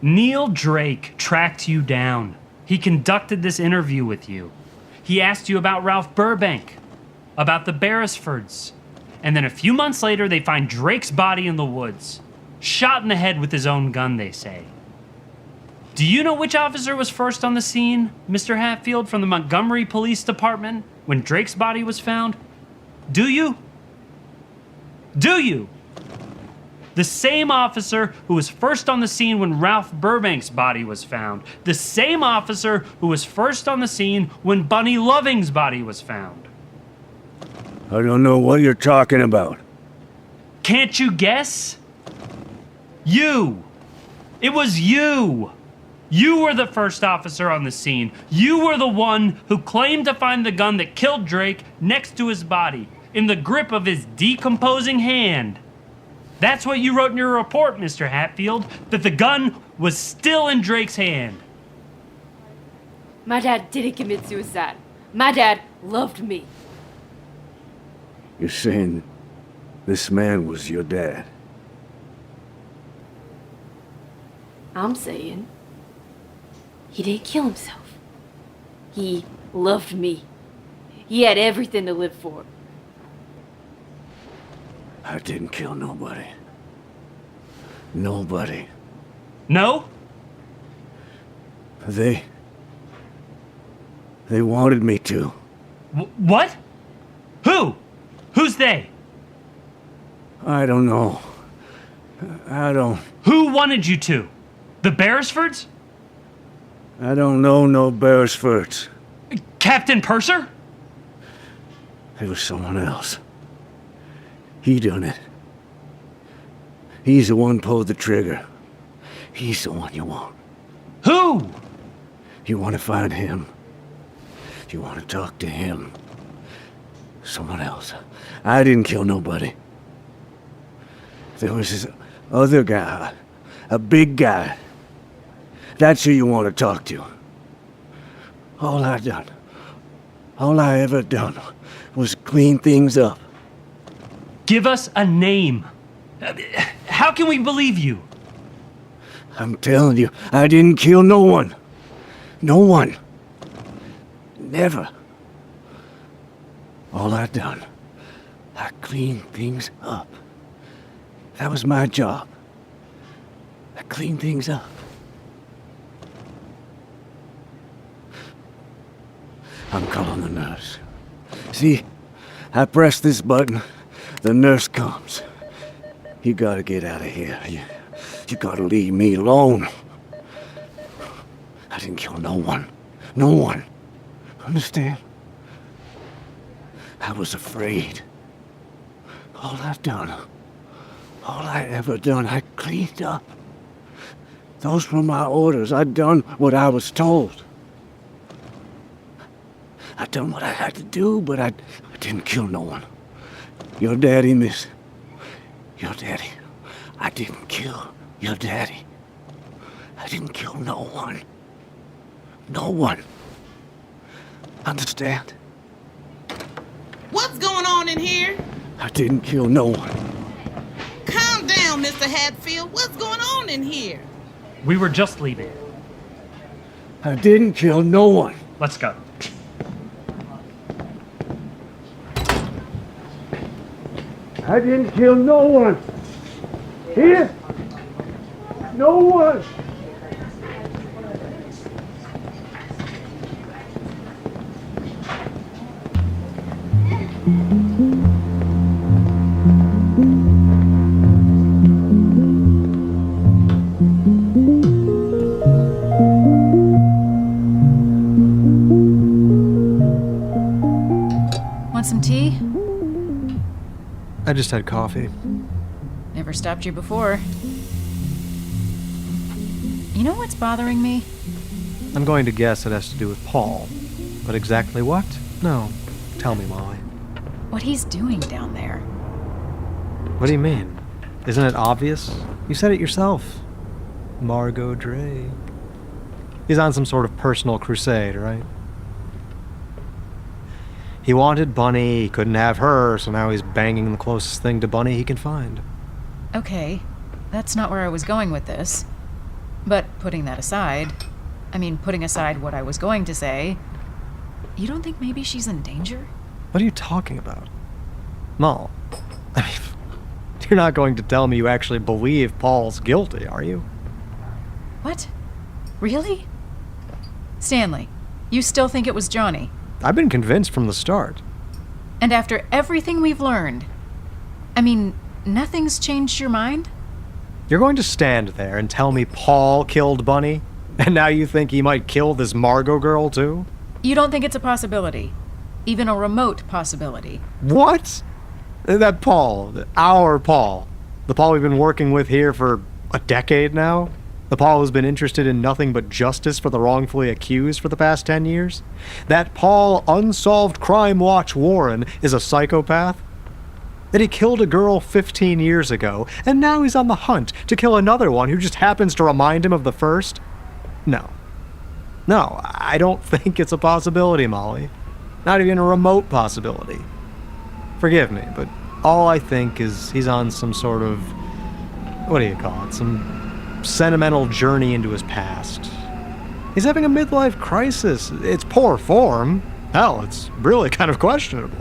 Neil Drake tracked you down. He conducted this interview with you. He asked you about Ralph Burbank, about the Beresfords. And then a few months later, they find Drake's body in the woods. Shot in the head with his own gun, they say. Do you know which officer was first on the scene, Mr. Hatfield, from the Montgomery Police Department when Drake's body was found? Do you? Do you? The same officer who was first on the scene when Ralph Burbank's body was found. The same officer who was first on the scene when Bunny Loving's body was found. I don't know what you're talking about. Can't you guess? You. It was you. You were the first officer on the scene. You were the one who claimed to find the gun that killed Drake next to his body, in the grip of his decomposing hand. That's what you wrote in your report, Mr. Hatfield, that the gun was still in Drake's hand. My dad didn't commit suicide. My dad loved me. You're saying this man was your dad? I'm saying he didn't kill himself. He loved me. He had everything to live for. I didn't kill nobody. Nobody. No? They wanted me to. What? Who? Who's they? I don't know. I don't... Who wanted you to? The Beresfords? I don't know no Beresfords. Captain Purser? It was someone else. He done it. He's the one pulled the trigger. He's the one you want. Who? You want to find him. You want to talk to him. Someone else. I didn't kill nobody. There was this other guy. A big guy. That's who you want to talk to. All I ever done was clean things up. Give us a name. How can we believe you? I'm telling you, I didn't kill no one. No one. Never. All I done, I cleaned things up. That was my job. I cleaned things up. I'm calling the nurse. See, I press this button, the nurse comes. You gotta get out of here. You gotta leave me alone. I didn't kill no one. No one. Understand? I was afraid. All I ever done, I cleaned up. Those were my orders. I'd done what I was told. I done what I had to do, but I didn't kill no one. Your daddy, miss. Your daddy. I didn't kill your daddy. I didn't kill no one. No one. Understand? What's going on in here? I didn't kill no one. Calm down, Mr. Hatfield. What's going on in here? We were just leaving. I didn't kill no one. Let's go. I didn't kill no one. Here? No one. Want some tea? I just had coffee. Never stopped you before. You know what's bothering me? I'm going to guess it has to do with Paul. But exactly what? No. Tell me, Molly. What he's doing down there. What do you mean? Isn't it obvious? You said it yourself. Margot Drake. He's on some sort of personal crusade, right? He wanted Bunny, he couldn't have her, so now he's banging the closest thing to Bunny he can find. Okay, that's not where I was going with this. But putting that aside, putting aside what I was going to say, you don't think maybe she's in danger? What are you talking about? Moll, you're not going to tell me you actually believe Paul's guilty, are you? What? Really? Stanley, you still think it was Johnny? I've been convinced from the start. And after everything we've learned, nothing's changed your mind? You're going to stand there and tell me Paul killed Bunny? And now you think he might kill this Margot girl too? You don't think it's a possibility? Even a remote possibility? What? That Paul, our Paul, the Paul we've been working with here for a decade now? The Paul who's been interested in nothing but justice for the wrongfully accused for the past 10 years? That Paul Unsolved Crime Watch Warren is a psychopath? That he killed a girl 15 years ago, and now he's on the hunt to kill another one who just happens to remind him of the first? No. No, I don't think it's a possibility, Molly. Not even a remote possibility. Forgive me, but all I think is he's on some sort of, what do you call it, some sentimental journey into his past. He's having a midlife crisis. It's poor form. Hell, it's really kind of questionable.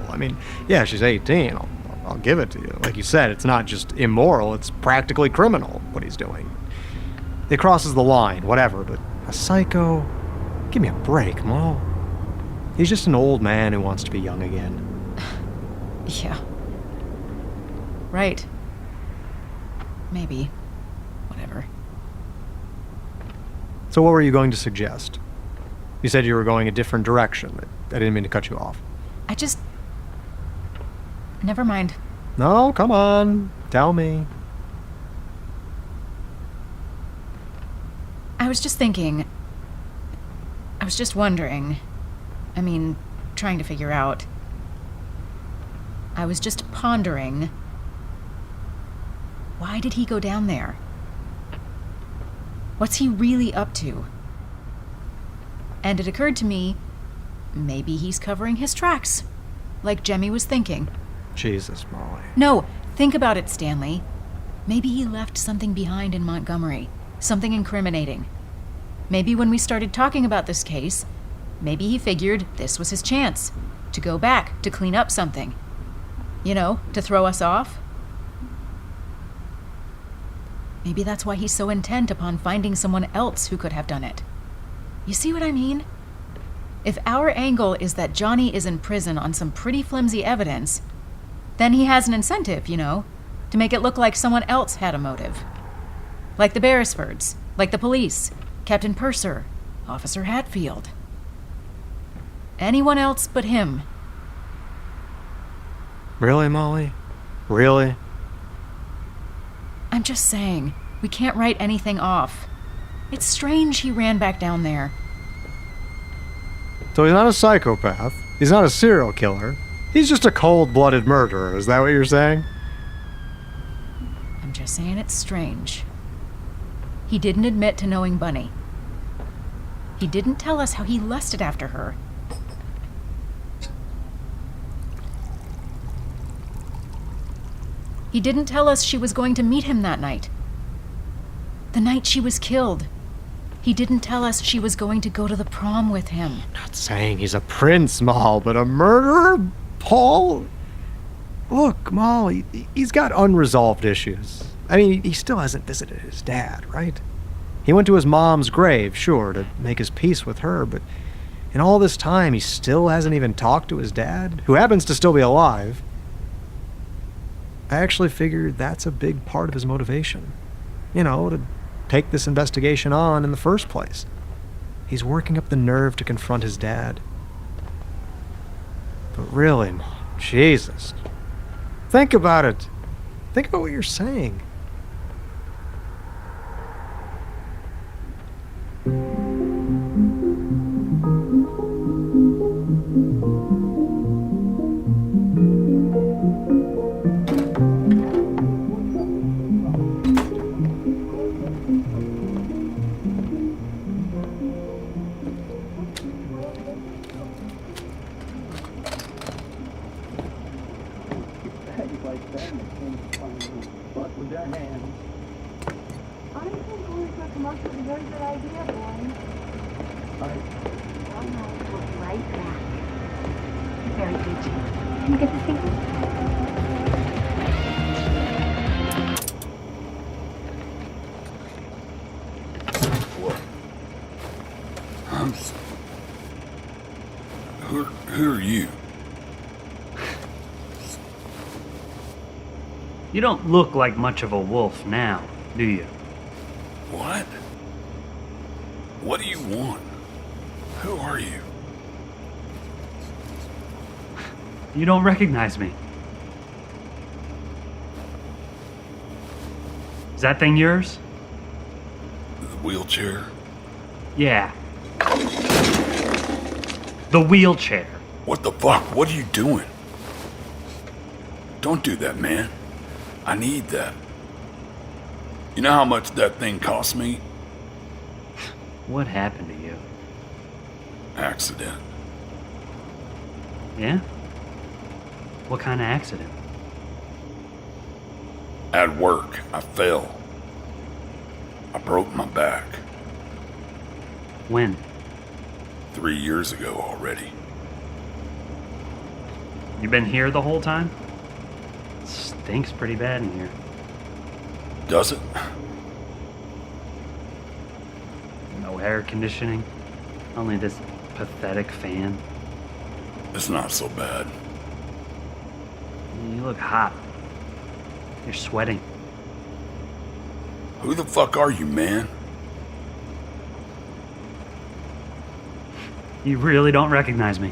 Yeah, she's 18. I'll give it to you. Like you said, it's not just immoral, it's practically criminal, what he's doing. It crosses the line, whatever, but a psycho? Give me a break, Mo. He's just an old man who wants to be young again. Yeah. Right. Maybe. Whatever. So what were you going to suggest? You said you were going a different direction. I didn't mean to cut you off. Never mind. No, come on. Tell me. I was just thinking. I was just wondering. Trying to figure out. I was just pondering. Why did he go down there? What's he really up to? And it occurred to me, maybe he's covering his tracks, like Jemmy was thinking. Jesus, Molly. No, think about it, Stanley. Maybe he left something behind in Montgomery, something incriminating. Maybe when we started talking about this case, maybe he figured this was his chance to go back, to clean up something. To throw us off. Maybe that's why he's so intent upon finding someone else who could have done it. You see what I mean? If our angle is that Johnny is in prison on some pretty flimsy evidence, then he has an incentive, to make it look like someone else had a motive. Like the Beresfords, like the police, Captain Purser, Officer Hatfield. Anyone else but him. Really, Molly? Really? I'm just saying, we can't write anything off. It's strange he ran back down there. So he's not a psychopath. He's not a serial killer. He's just a cold-blooded murderer. Is that what you're saying? I'm just saying it's strange. He didn't admit to knowing Bunny. He didn't tell us how he lusted after her. He didn't tell us she was going to meet him that night. The night she was killed. He didn't tell us she was going to go to the prom with him. Not saying he's a prince, Moll, but a murderer? Paul? Look, Moll, he's got unresolved issues. I mean, he still hasn't visited his dad, right? He went to his mom's grave, sure, to make his peace with her, but in all this time, he still hasn't even talked to his dad, who happens to still be alive. I actually figured that's a big part of his motivation. You know, to take this investigation on in the first place. He's working up the nerve to confront his dad. But really, Mom, Jesus. Think about it. Think about what you're saying. Who are you? You don't look like much of a wolf now, do you? What? What do you want? Who are you? You don't recognize me. Is that thing yours? The wheelchair? Yeah. The wheelchair. What the fuck? What are you doing? Don't do that, man. I need that. You know how much that thing cost me? What happened to you? Accident. Yeah? What kind of accident? At work, I fell. I broke my back. When? 3 years ago already. You been here the whole time? It stinks pretty bad in here. Does it? No air conditioning. Only this pathetic fan. It's not so bad. You look hot. You're sweating. Who the fuck are you, man? You really don't recognize me.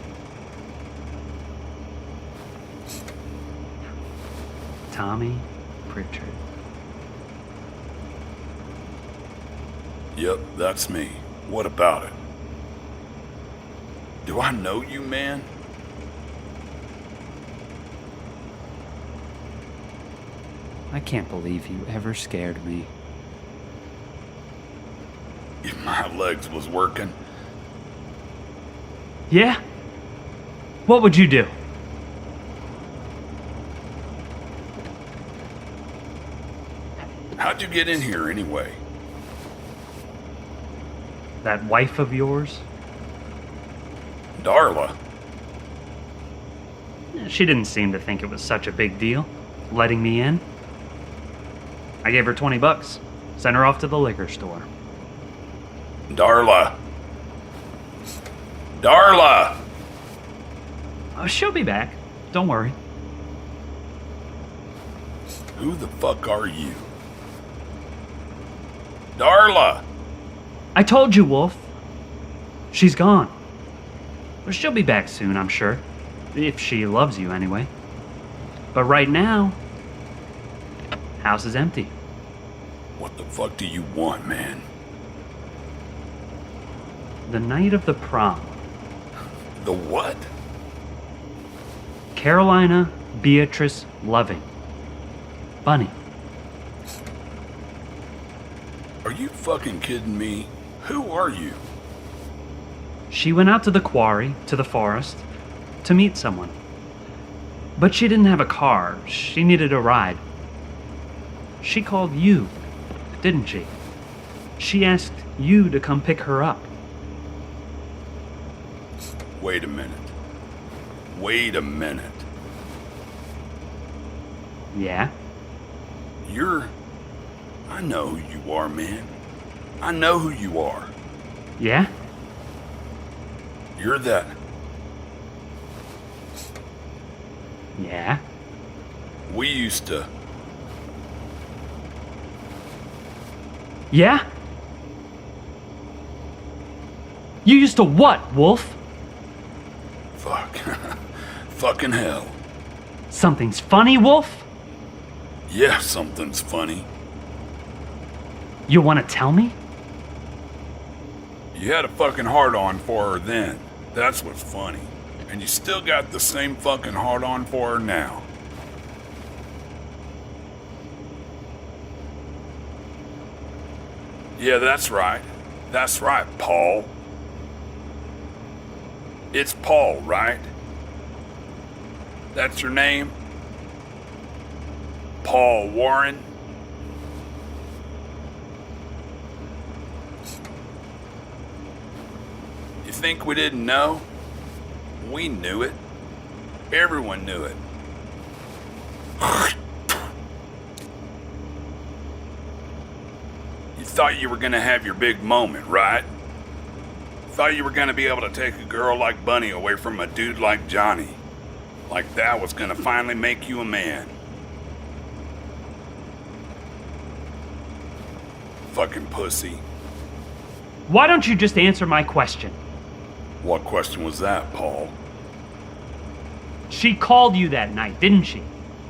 Tommy Pritchard. Yep, that's me. What about it? Do I know you, man? I can't believe you ever scared me. If my legs was working. Yeah? What would you do? How'd you get in here anyway? That wife of yours? Darla. She didn't seem to think it was such a big deal, letting me in. I gave her $20, sent her off to the liquor store. Darla. Darla! Oh, she'll be back. Don't worry. Who the fuck are you? Darla! I told you, Wolf. She's gone. But she'll be back soon, I'm sure. If she loves you, anyway. But right now, house is empty. What the fuck do you want, man? The night of the prom. The what? Carolina Beatrice Loving. Bunny. Are you fucking kidding me? Who are you? She went out to the quarry, to the forest, to meet someone. But she didn't have a car. She needed a ride. She called you, didn't she? She asked you to come pick her up. Wait a minute. Wait a minute. Yeah? I know who you are, man. I know who you are. Yeah? You're that. Yeah? We used to. Yeah? You used to what, Wolf? Fuck. Fucking hell. Something's funny, Wolf? Yeah, something's funny. You want to tell me? You had a fucking hard-on for her then. That's what's funny. And you still got the same fucking hard-on for her now. Yeah, that's right. That's right, Paul. It's Paul, right? That's your name? Paul Warren? You think we didn't know? We knew it. Everyone knew it. You thought you were gonna have your big moment, right? Thought you were gonna be able to take a girl like Bunny away from a dude like Johnny. Like that was gonna finally make you a man. Fucking pussy. Why don't you just answer my question? What question was that, Paul? She called you that night, didn't she?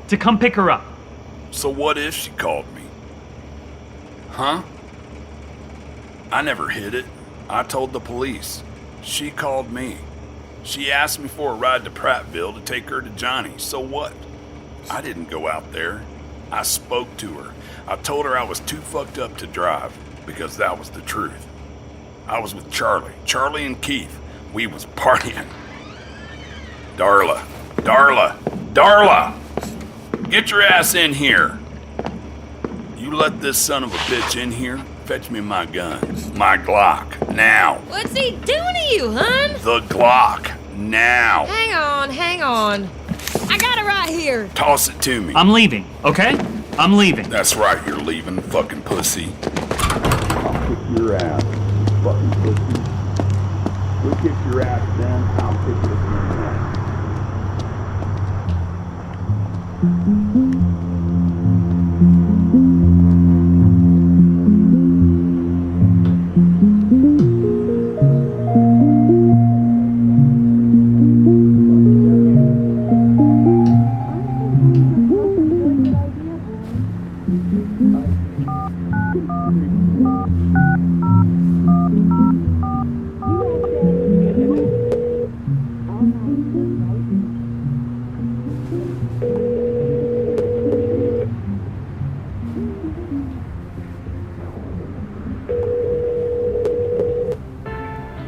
To come pick her up. So what if she called me? Huh? I never hid it. I told the police. She called me. She asked me for a ride to Prattville to take her to Johnny. So what? I didn't go out there. I spoke to her. I told her I was too fucked up to drive, because that was the truth. I was with Charlie and Keith. We was partying. Darla! Get your ass in here! You let this son of a bitch in here? Fetch me my gun. My Glock. Now. What's he doing to you, hun? The Glock. Now. Hang on. I got it right here. Toss it to me. I'm leaving, okay? I'm leaving. That's right, you're leaving, fucking pussy. I'll kick your ass, fucking pussy. You'll kick your ass then, I'll kick your ass.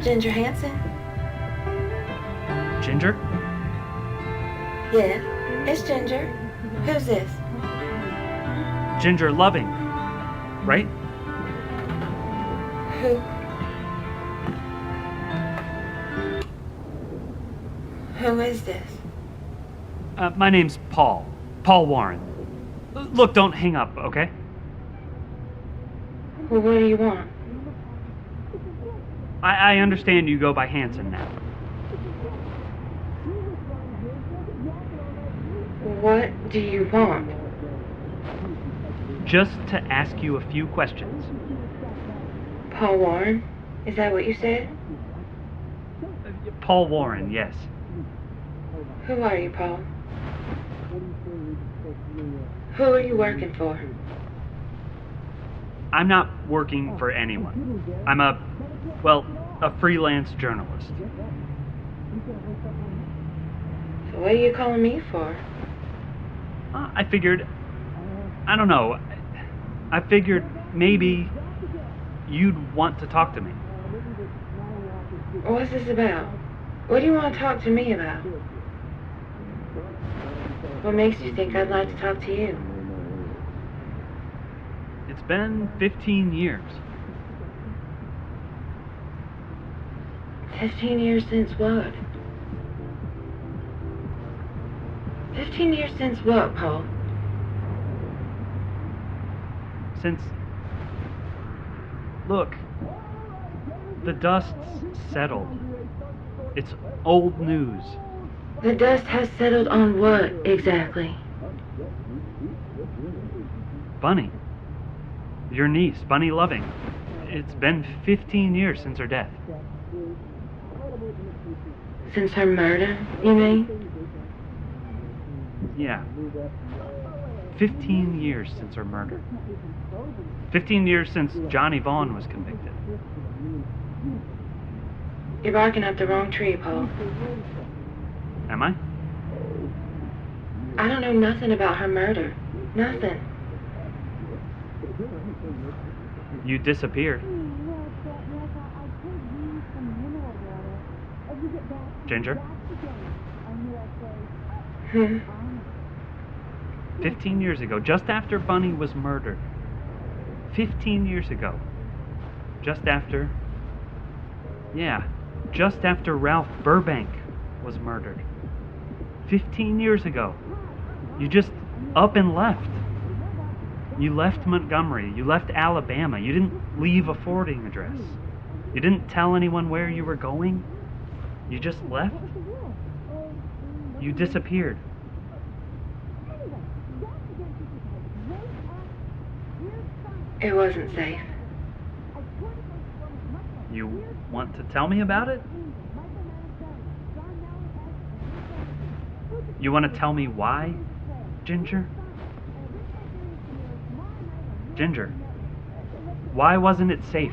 Ginger Hansen? Ginger? Yeah, it's Ginger. Who's this? Ginger Loving, right? Who is this? My name's Paul. Paul Warren. Look, don't hang up, okay? Well, what do you want? I understand you go by Hansen now. What do you want? Just to ask you a few questions. Paul Warren? Is that what you said? Paul Warren, yes. Who are you, Paul? Who are you working for? I'm not working for anyone. I'm a freelance journalist. So what are you calling me for? I figured maybe you'd want to talk to me. What's this about? What do you want to talk to me about? What makes you think I'd like to talk to you? It's been 15 years. 15 years since what? 15 years since what, Paul? Look, the dust's settled. It's old news. The dust has settled on what, exactly? Bunny. Your niece, Bunny Loving. It's been 15 years since her death. Since her murder, you mean? Yeah. 15 years since her murder. 15 years since Johnny Vaughn was convicted. You're barking up the wrong tree, Paul. Am I? I don't know nothing about her murder. Nothing. You disappeared. Ginger? 15 years ago, just after Bunny was murdered. 15 years ago. Just after Ralph Burbank was murdered. 15 years ago. You just up and left. You left Montgomery. You left Alabama. You didn't leave a forwarding address. You didn't tell anyone where you were going. You just left. You disappeared. It wasn't safe. You want to tell me about it? You want to tell me why, Ginger? Ginger, why wasn't it safe?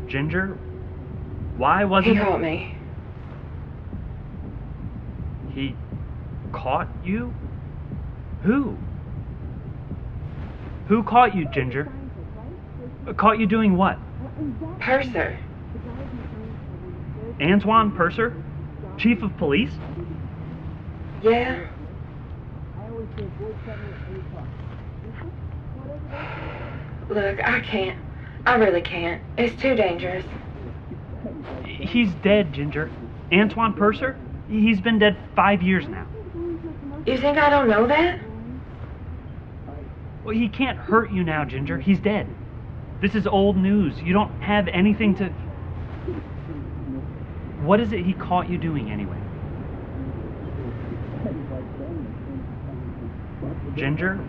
Ginger, why wasn't... He caught me. He caught you? Who? Who caught you, Ginger? Caught you doing what? Purser. Antoine Purser? Chief of police? Yeah. Look, I can't. I really can't. It's too dangerous. He's dead, Ginger. Antoine Purser? He's been dead 5 years now. You think I don't know that? Well, he can't hurt you now, Ginger. He's dead. This is old news. You don't have anything to... What is it he caught you doing anyway? Ginger?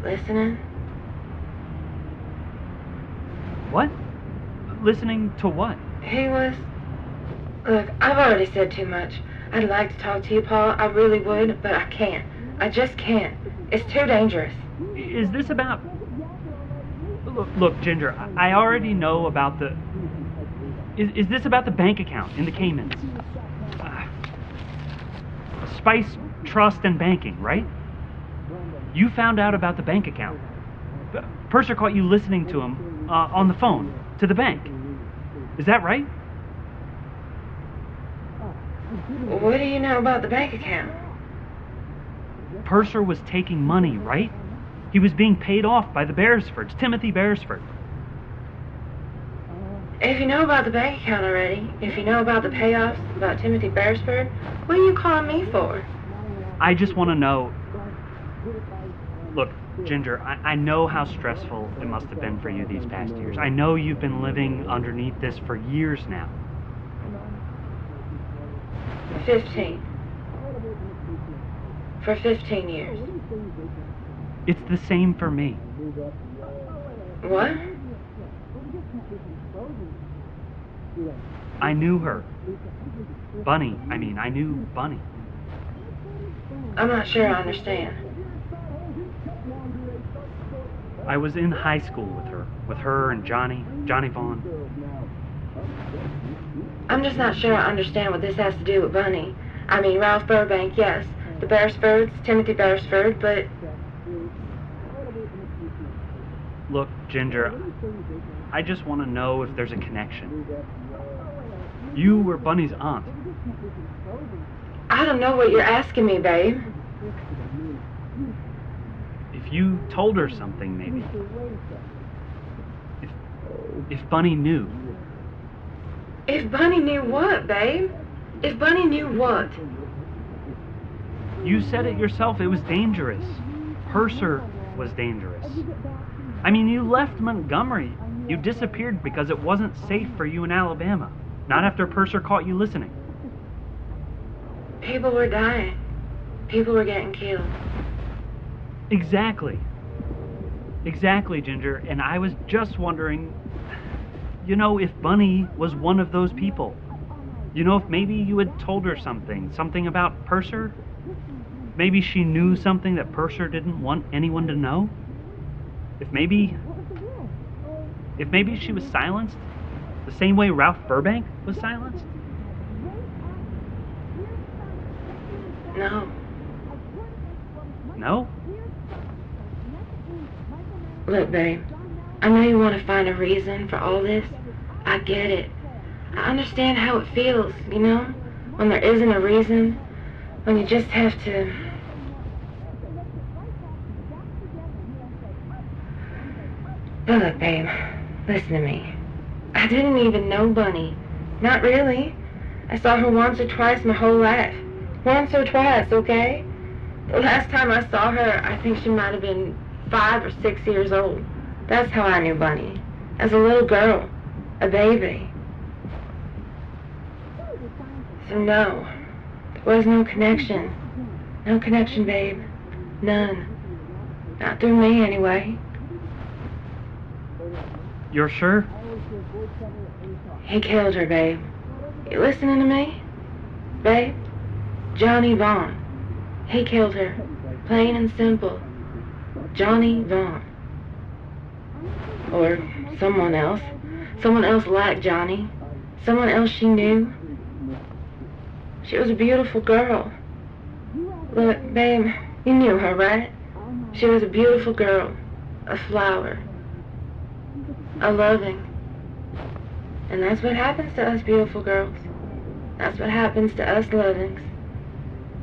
Listening? What? Listening to what? He was... Look, I've already said too much. I'd like to talk to you, Paul. I really would, but I can't. I just can't. It's too dangerous. Is this about... Look, Ginger, I already know about the... Is this about the bank account in the Caymans? Spice Trust and Banking, right? You found out about the bank account. Purser caught you listening to him on the phone to the bank. Is that right? What do you know about the bank account? Purser was taking money, right? He was being paid off by the Beresfords, Timothy Beresford. If you know about the bank account already, if you know about the payoffs, about Timothy Beresford, what are you calling me for? I just want to know... Look, Ginger, I know how stressful it must have been for you these past years. I know you've been living underneath this for years now. 15. For 15 years. It's the same for me. What? I knew her. I knew Bunny. I'm not sure I understand. I was in high school with her and Johnny Vaughn. I'm just not sure I understand what this has to do with Bunny. I mean, Ralph Burbank, yes. The Beresfords, Timothy Beresford, but... Look, Ginger, I just want to know if there's a connection. You were Bunny's aunt. I don't know what you're asking me, babe. If you told her something, maybe. If Bunny knew. If Bunny knew what, babe? If Bunny knew what? You said it yourself, it was dangerous. Purser was dangerous. I mean, you left Montgomery. You disappeared because it wasn't safe for you in Alabama. Not after Purser caught you listening. People were dying. People were getting killed. Exactly. Exactly, Ginger. And I was just wondering, you know, if Bunny was one of those people. You know, if maybe you had told her something about Purser. Maybe she knew something that Purser didn't want anyone to know. If maybe she was silenced the same way Ralph Burbank was silenced. No. No? Look, babe, I know you want to find a reason for all this. I get it. I understand how it feels, you know? When there isn't a reason. When you just have to... But look, babe, listen to me. I didn't even know Bunny. Not really. I saw her once or twice my whole life. Once or twice, okay? The last time I saw her, I think she might have been 5 or 6 years old. That's how I knew Bunny. As a little girl. A baby. So no. There was no connection. No connection, babe. None. Not through me, anyway. You're sure? He killed her, babe. You listening to me? Babe? Johnny Vaughn. He killed her. Plain and simple. Johnny Vaughn. Or someone else. Someone else like Johnny. Someone else she knew. She was a beautiful girl. Look, babe, you knew her, right? She was a beautiful girl. A flower. A loving. And that's what happens to us beautiful girls. That's what happens to us lovings.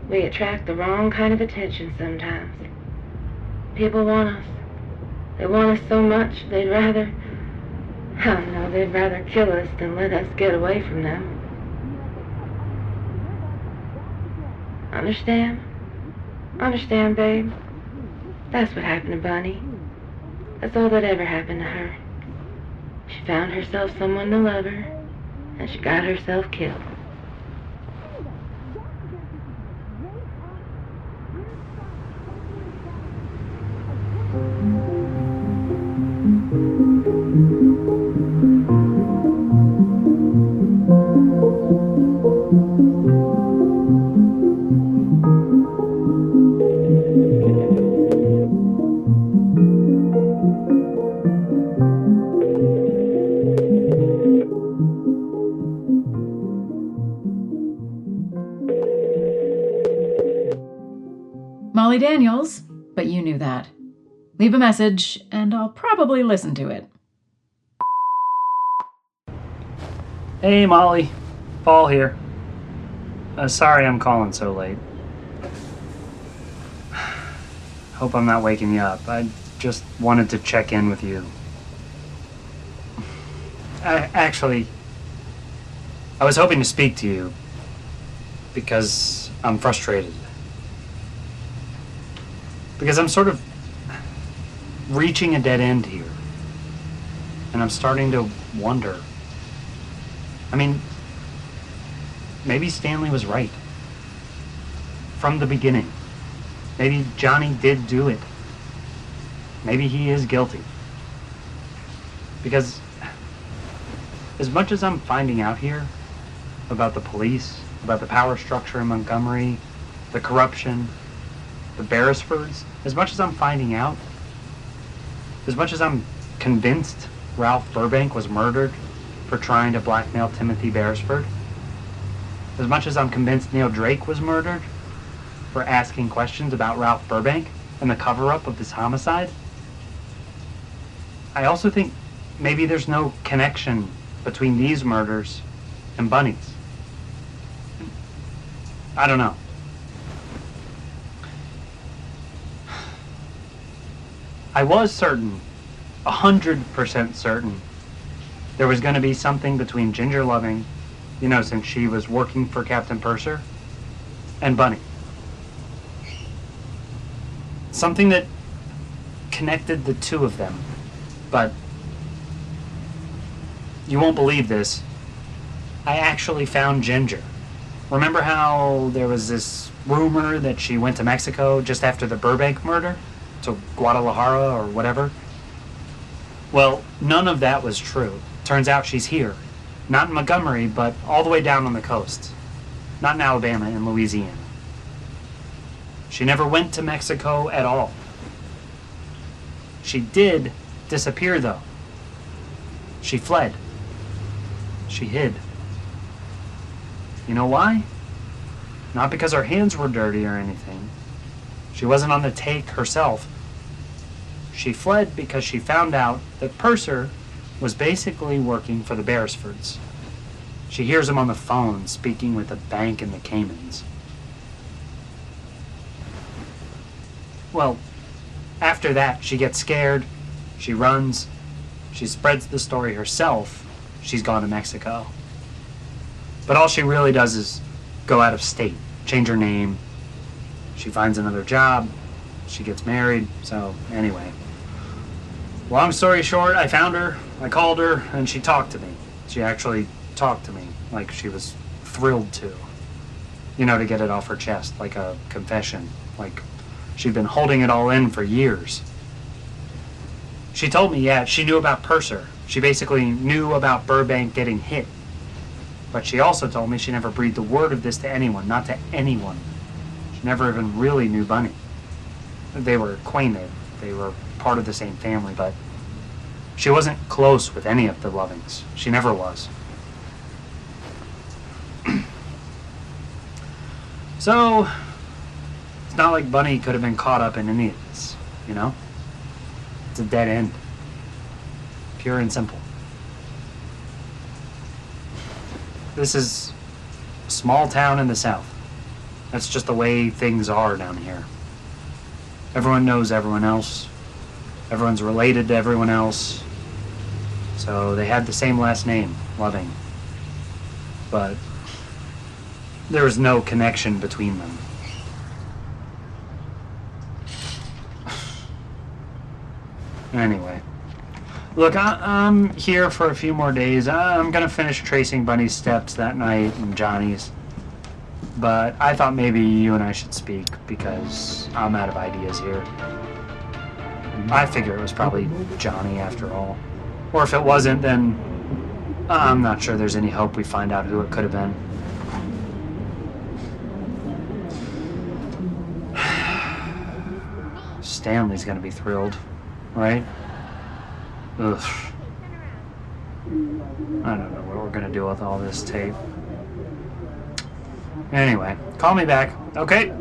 We attract the wrong kind of attention sometimes. People want us. They want us so much, they'd rather... I don't know, they'd rather kill us than let us get away from them. Understand? Understand, babe? That's what happened to Bunny. That's all that ever happened to her. She found herself someone to love her, and she got herself killed. Molly Daniels, but you knew that. Leave a message, and I'll probably listen to it. Hey, Molly. Paul here. Sorry I'm calling so late. Hope I'm not waking you up. I just wanted to check in with you. I was hoping to speak to you because I'm frustrated. Because I'm sort of reaching a dead end here. And I'm starting to wonder. I mean, maybe Stanley was right. From the beginning. Maybe Johnny did do it. maybe he is guilty. Because as much as I'm finding out here about the police, about the power structure in Montgomery, the corruption, the Beresfords, as much as I'm finding out, as much as I'm convinced Ralph Burbank was murdered for trying to blackmail Timothy Beresford, as much as I'm convinced Neil Drake was murdered for asking questions about Ralph Burbank and the cover-up of this homicide, I also think maybe there's no connection between these murders and Bunny's. I don't know. I was certain, 100% certain, there was going to be something between Ginger Loving, you know, since she was working for Captain Purser, and Bunny. Something that connected the two of them. But you won't believe this. I actually found Ginger. Remember how there was this rumor that she went to Mexico just after the Burbank murder? To Guadalajara or whatever? Well, none of that was true. Turns out she's here. Not in Montgomery, but all the way down on the coast. Not in Alabama, in Louisiana. She never went to Mexico at all. She did disappear, though. She fled. She hid. You know why? Not because her hands were dirty or anything. She wasn't on the take herself. She fled because she found out that Purser was basically working for the Beresfords. She hears him on the phone speaking with a bank in the Caymans. Well, after that, she gets scared, she runs, she spreads the story herself. She's gone to Mexico. But all she really does is go out of state, change her name. She finds another job, she gets married, so anyway. Long story short, I found her, I called her, and she talked to me. She actually talked to me, like she was thrilled to. You know, to get it off her chest, like a confession, like she'd been holding it all in for years. She told me, yeah, she knew about Purser. She basically knew about Burbank getting hit. But she also told me she never breathed a word of this to anyone, not to anyone. She never even really knew Bunny. They were acquainted. They were part of the same family, but she wasn't close with any of the Lovings. She never was. So, it's not like Bunny could have been caught up in any of this, you know? It's a dead end. Pure and simple. This is a small town in the South. That's just the way things are down here. Everyone knows everyone else. Everyone's related to everyone else. So they had the same last name, Loving. But there was no connection between them. Anyway. Look, I'm here for a few more days. I'm gonna finish tracing Bunny's steps that night and Johnny's. But I thought maybe you and I should speak because I'm out of ideas here. I figure it was probably Johnny after all. Or if it wasn't, then I'm not sure there's any hope we find out who it could have been. Stanley's gonna be thrilled, right? Ugh. I don't know what we're gonna do with all this tape. Anyway, call me back, okay?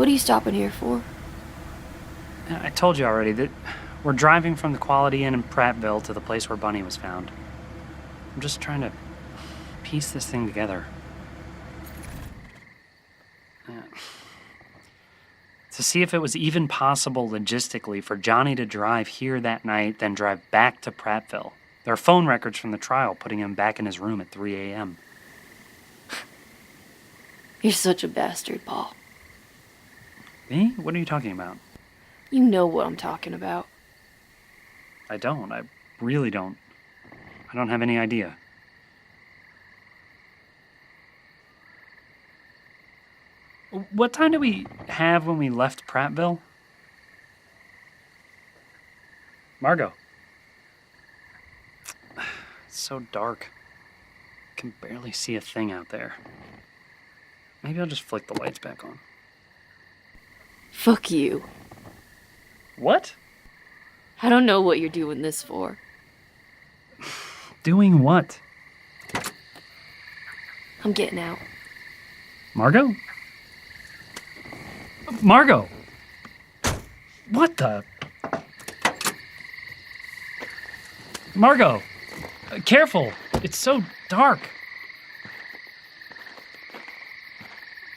What are you stopping here for? I told you already that we're driving from the Quality Inn in Prattville to the place where Bunny was found. I'm just trying to piece this thing together. To see if it was even possible logistically for Johnny to drive here that night, then drive back to Prattville. There are phone records from the trial putting him back in his room at 3 a.m. You're such a bastard, Paul. Me? What are you talking about? You know what I'm talking about. I don't. I really don't. I don't have any idea. What time did we have when we left Prattville? Margot. It's so dark. I can barely see a thing out there. Maybe I'll just flick the lights back on. Fuck you. What? I don't know what you're doing this for. Doing what? I'm getting out. Margot? Margot! What the? Margot! Careful! It's so dark.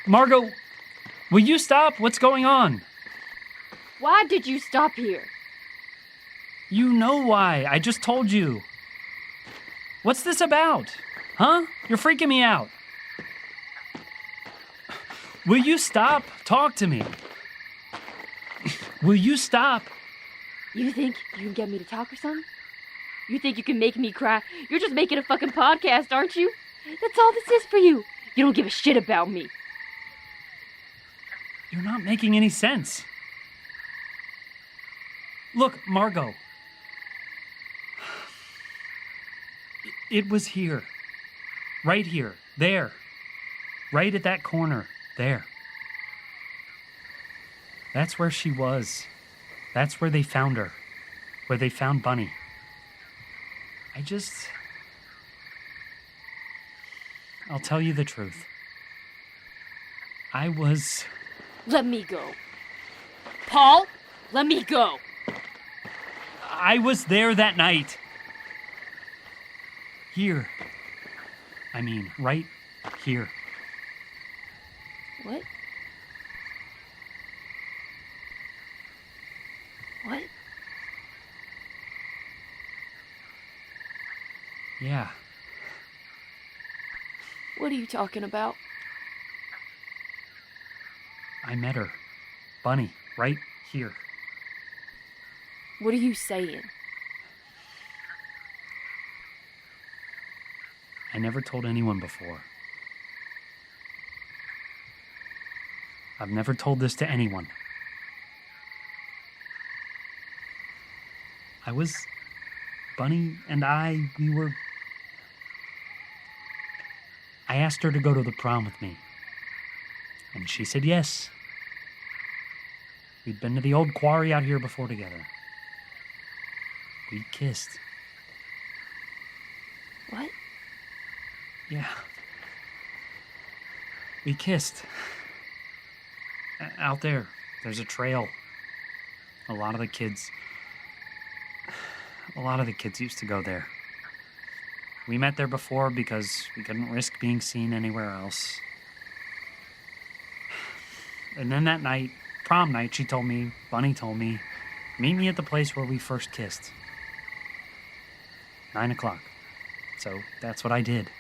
Margot, will you stop? What's going on? Why did you stop here? You know why. I just told you. What's this about? Huh? You're freaking me out. Will you stop? Talk to me. Will you stop? You think you can get me to talk or something? You think you can make me cry? You're just making a fucking podcast, aren't you? That's all this is for you. You don't give a shit about me. You're not making any sense. Look, Margot. It was here. Right here. There. Right at that corner. There. That's where she was. That's where they found her. Where they found Bunny. I'll tell you the truth. Let me go. Paul, let me go. I was there that night. Here. I mean, right here. What? What? Yeah. What are you talking about? I met her. Bunny, right here. What are you saying? I never told anyone before. I've never told this to anyone. Bunny and I asked her to go to the prom with me. And she said yes. We'd been to the old quarry out here before together. We kissed. What? Yeah. We kissed. Out there, there's a trail. A lot of the kids used to go there. We met there before because we couldn't risk being seen anywhere else. And then that night, prom night, Bunny told me, meet me at the place where we first kissed. 9 o'clock. So that's what I did.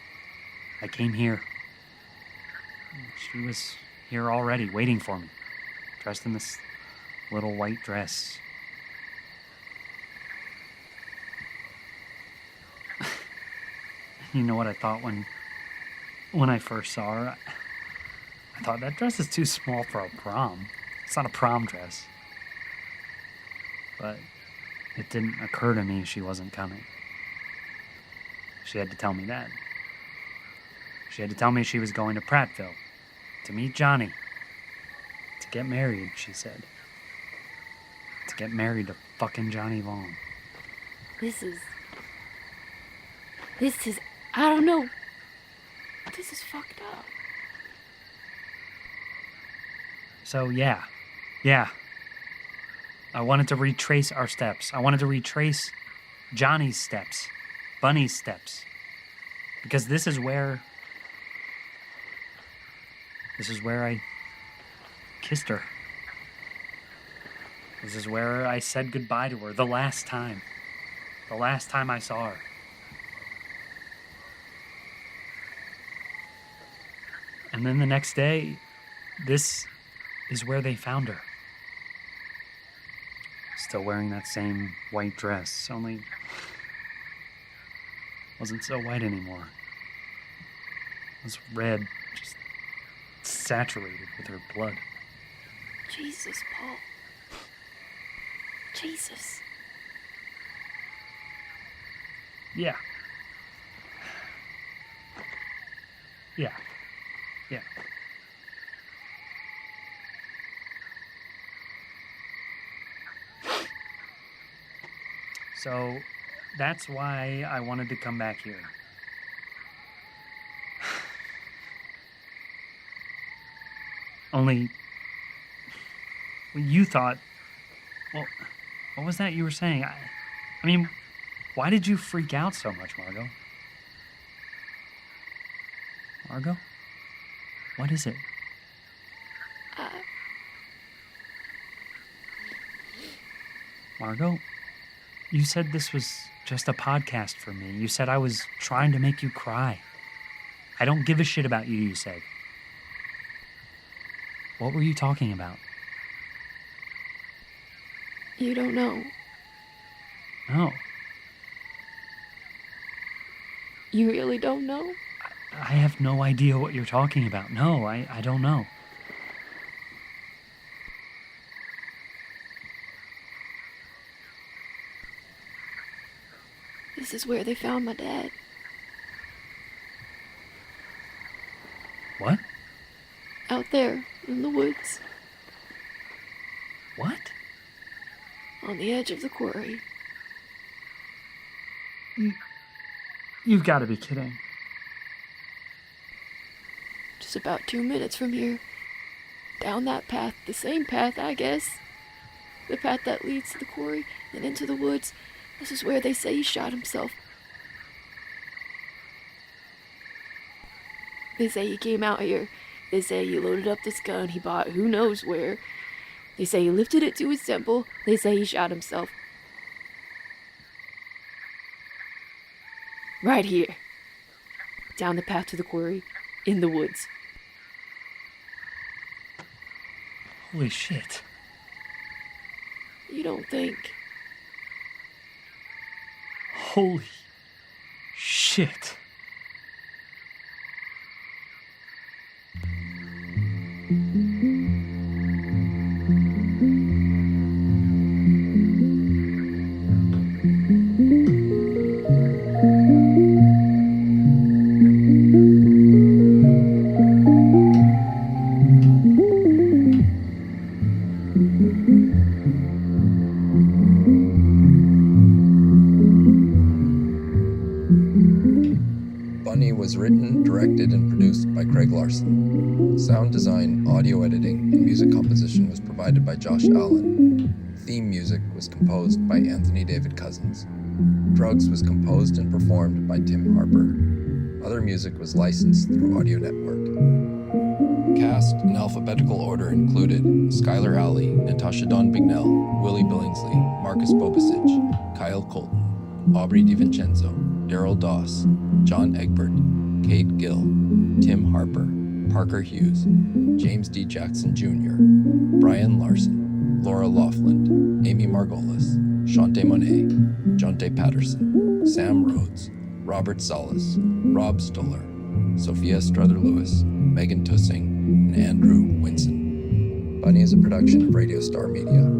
I came here. She was here already, waiting for me, dressed in this little white dress. You know what I thought when I first saw her? I thought that dress is too small for a prom. It's not a prom dress. But it didn't occur to me she wasn't coming. She had to tell me that. She had to tell me she was going to Prattville to meet Johnny. To get married, she said. To get married to fucking Johnny Long. This is, I don't know. This is fucked up. So, yeah. I wanted to retrace our steps. I wanted to retrace Johnny's steps, Bunny's steps. Because this is where I kissed her. This is where I said goodbye to her the last time I saw her. And then the next day, this is where they found her. Still wearing that same white dress, only wasn't so white anymore. It was red, just saturated with her blood. Jesus, Paul. Jesus. Yeah. So that's why I wanted to come back here. Only, you thought, well, what was that you were saying? I mean, why did you freak out so much, Margot? Margot? What is it? Margot, you said this was just a podcast for me. You said I was trying to make you cry. I don't give a shit about you, you said. What were you talking about? You don't know. No. You really don't know? I have no idea what you're talking about. No, I don't know. This is where they found my dad. What? Out there, in the woods. What? On the edge of the quarry. You've got to be kidding. Just about 2 minutes from here. Down that path, the same path, I guess. The path that leads to the quarry and into the woods. This is where they say he shot himself. They say he came out here. They say he loaded up this gun he bought who knows where. They say he lifted it to his temple. They say he shot himself. Right here. Down the path to the quarry. In the woods. Holy shit. You don't think? Holy shit. Was written, directed, and produced by Craig Larsen. Sound design, audio editing, and music composition was provided by Josh Allen. Theme music was composed by Anthony David Cousins. Drugs was composed and performed by Tim Harper. Other music was licensed through Audio Network. Cast in alphabetical order included Skylar Alley, Natasha-Dawn Bignell, Willie Billingsley, Marqus Bobesich, Kyle Colton, Aubrey DiVincenzo, Derrell Doss, John Egbert, Kate Gill, Tim Harper, Parker Hughes, James D. Jackson Jr., Brian Larsen, Laura Lofland, Amy Margolis, Shaunte Monet, Jontae Patterson, Sam Rhodes, Robert Salas, Rob Stoller, Sophia Strother-Lewis, Megan Tussing, and Andrew Winson. Bunny is a production of Radio Star Media.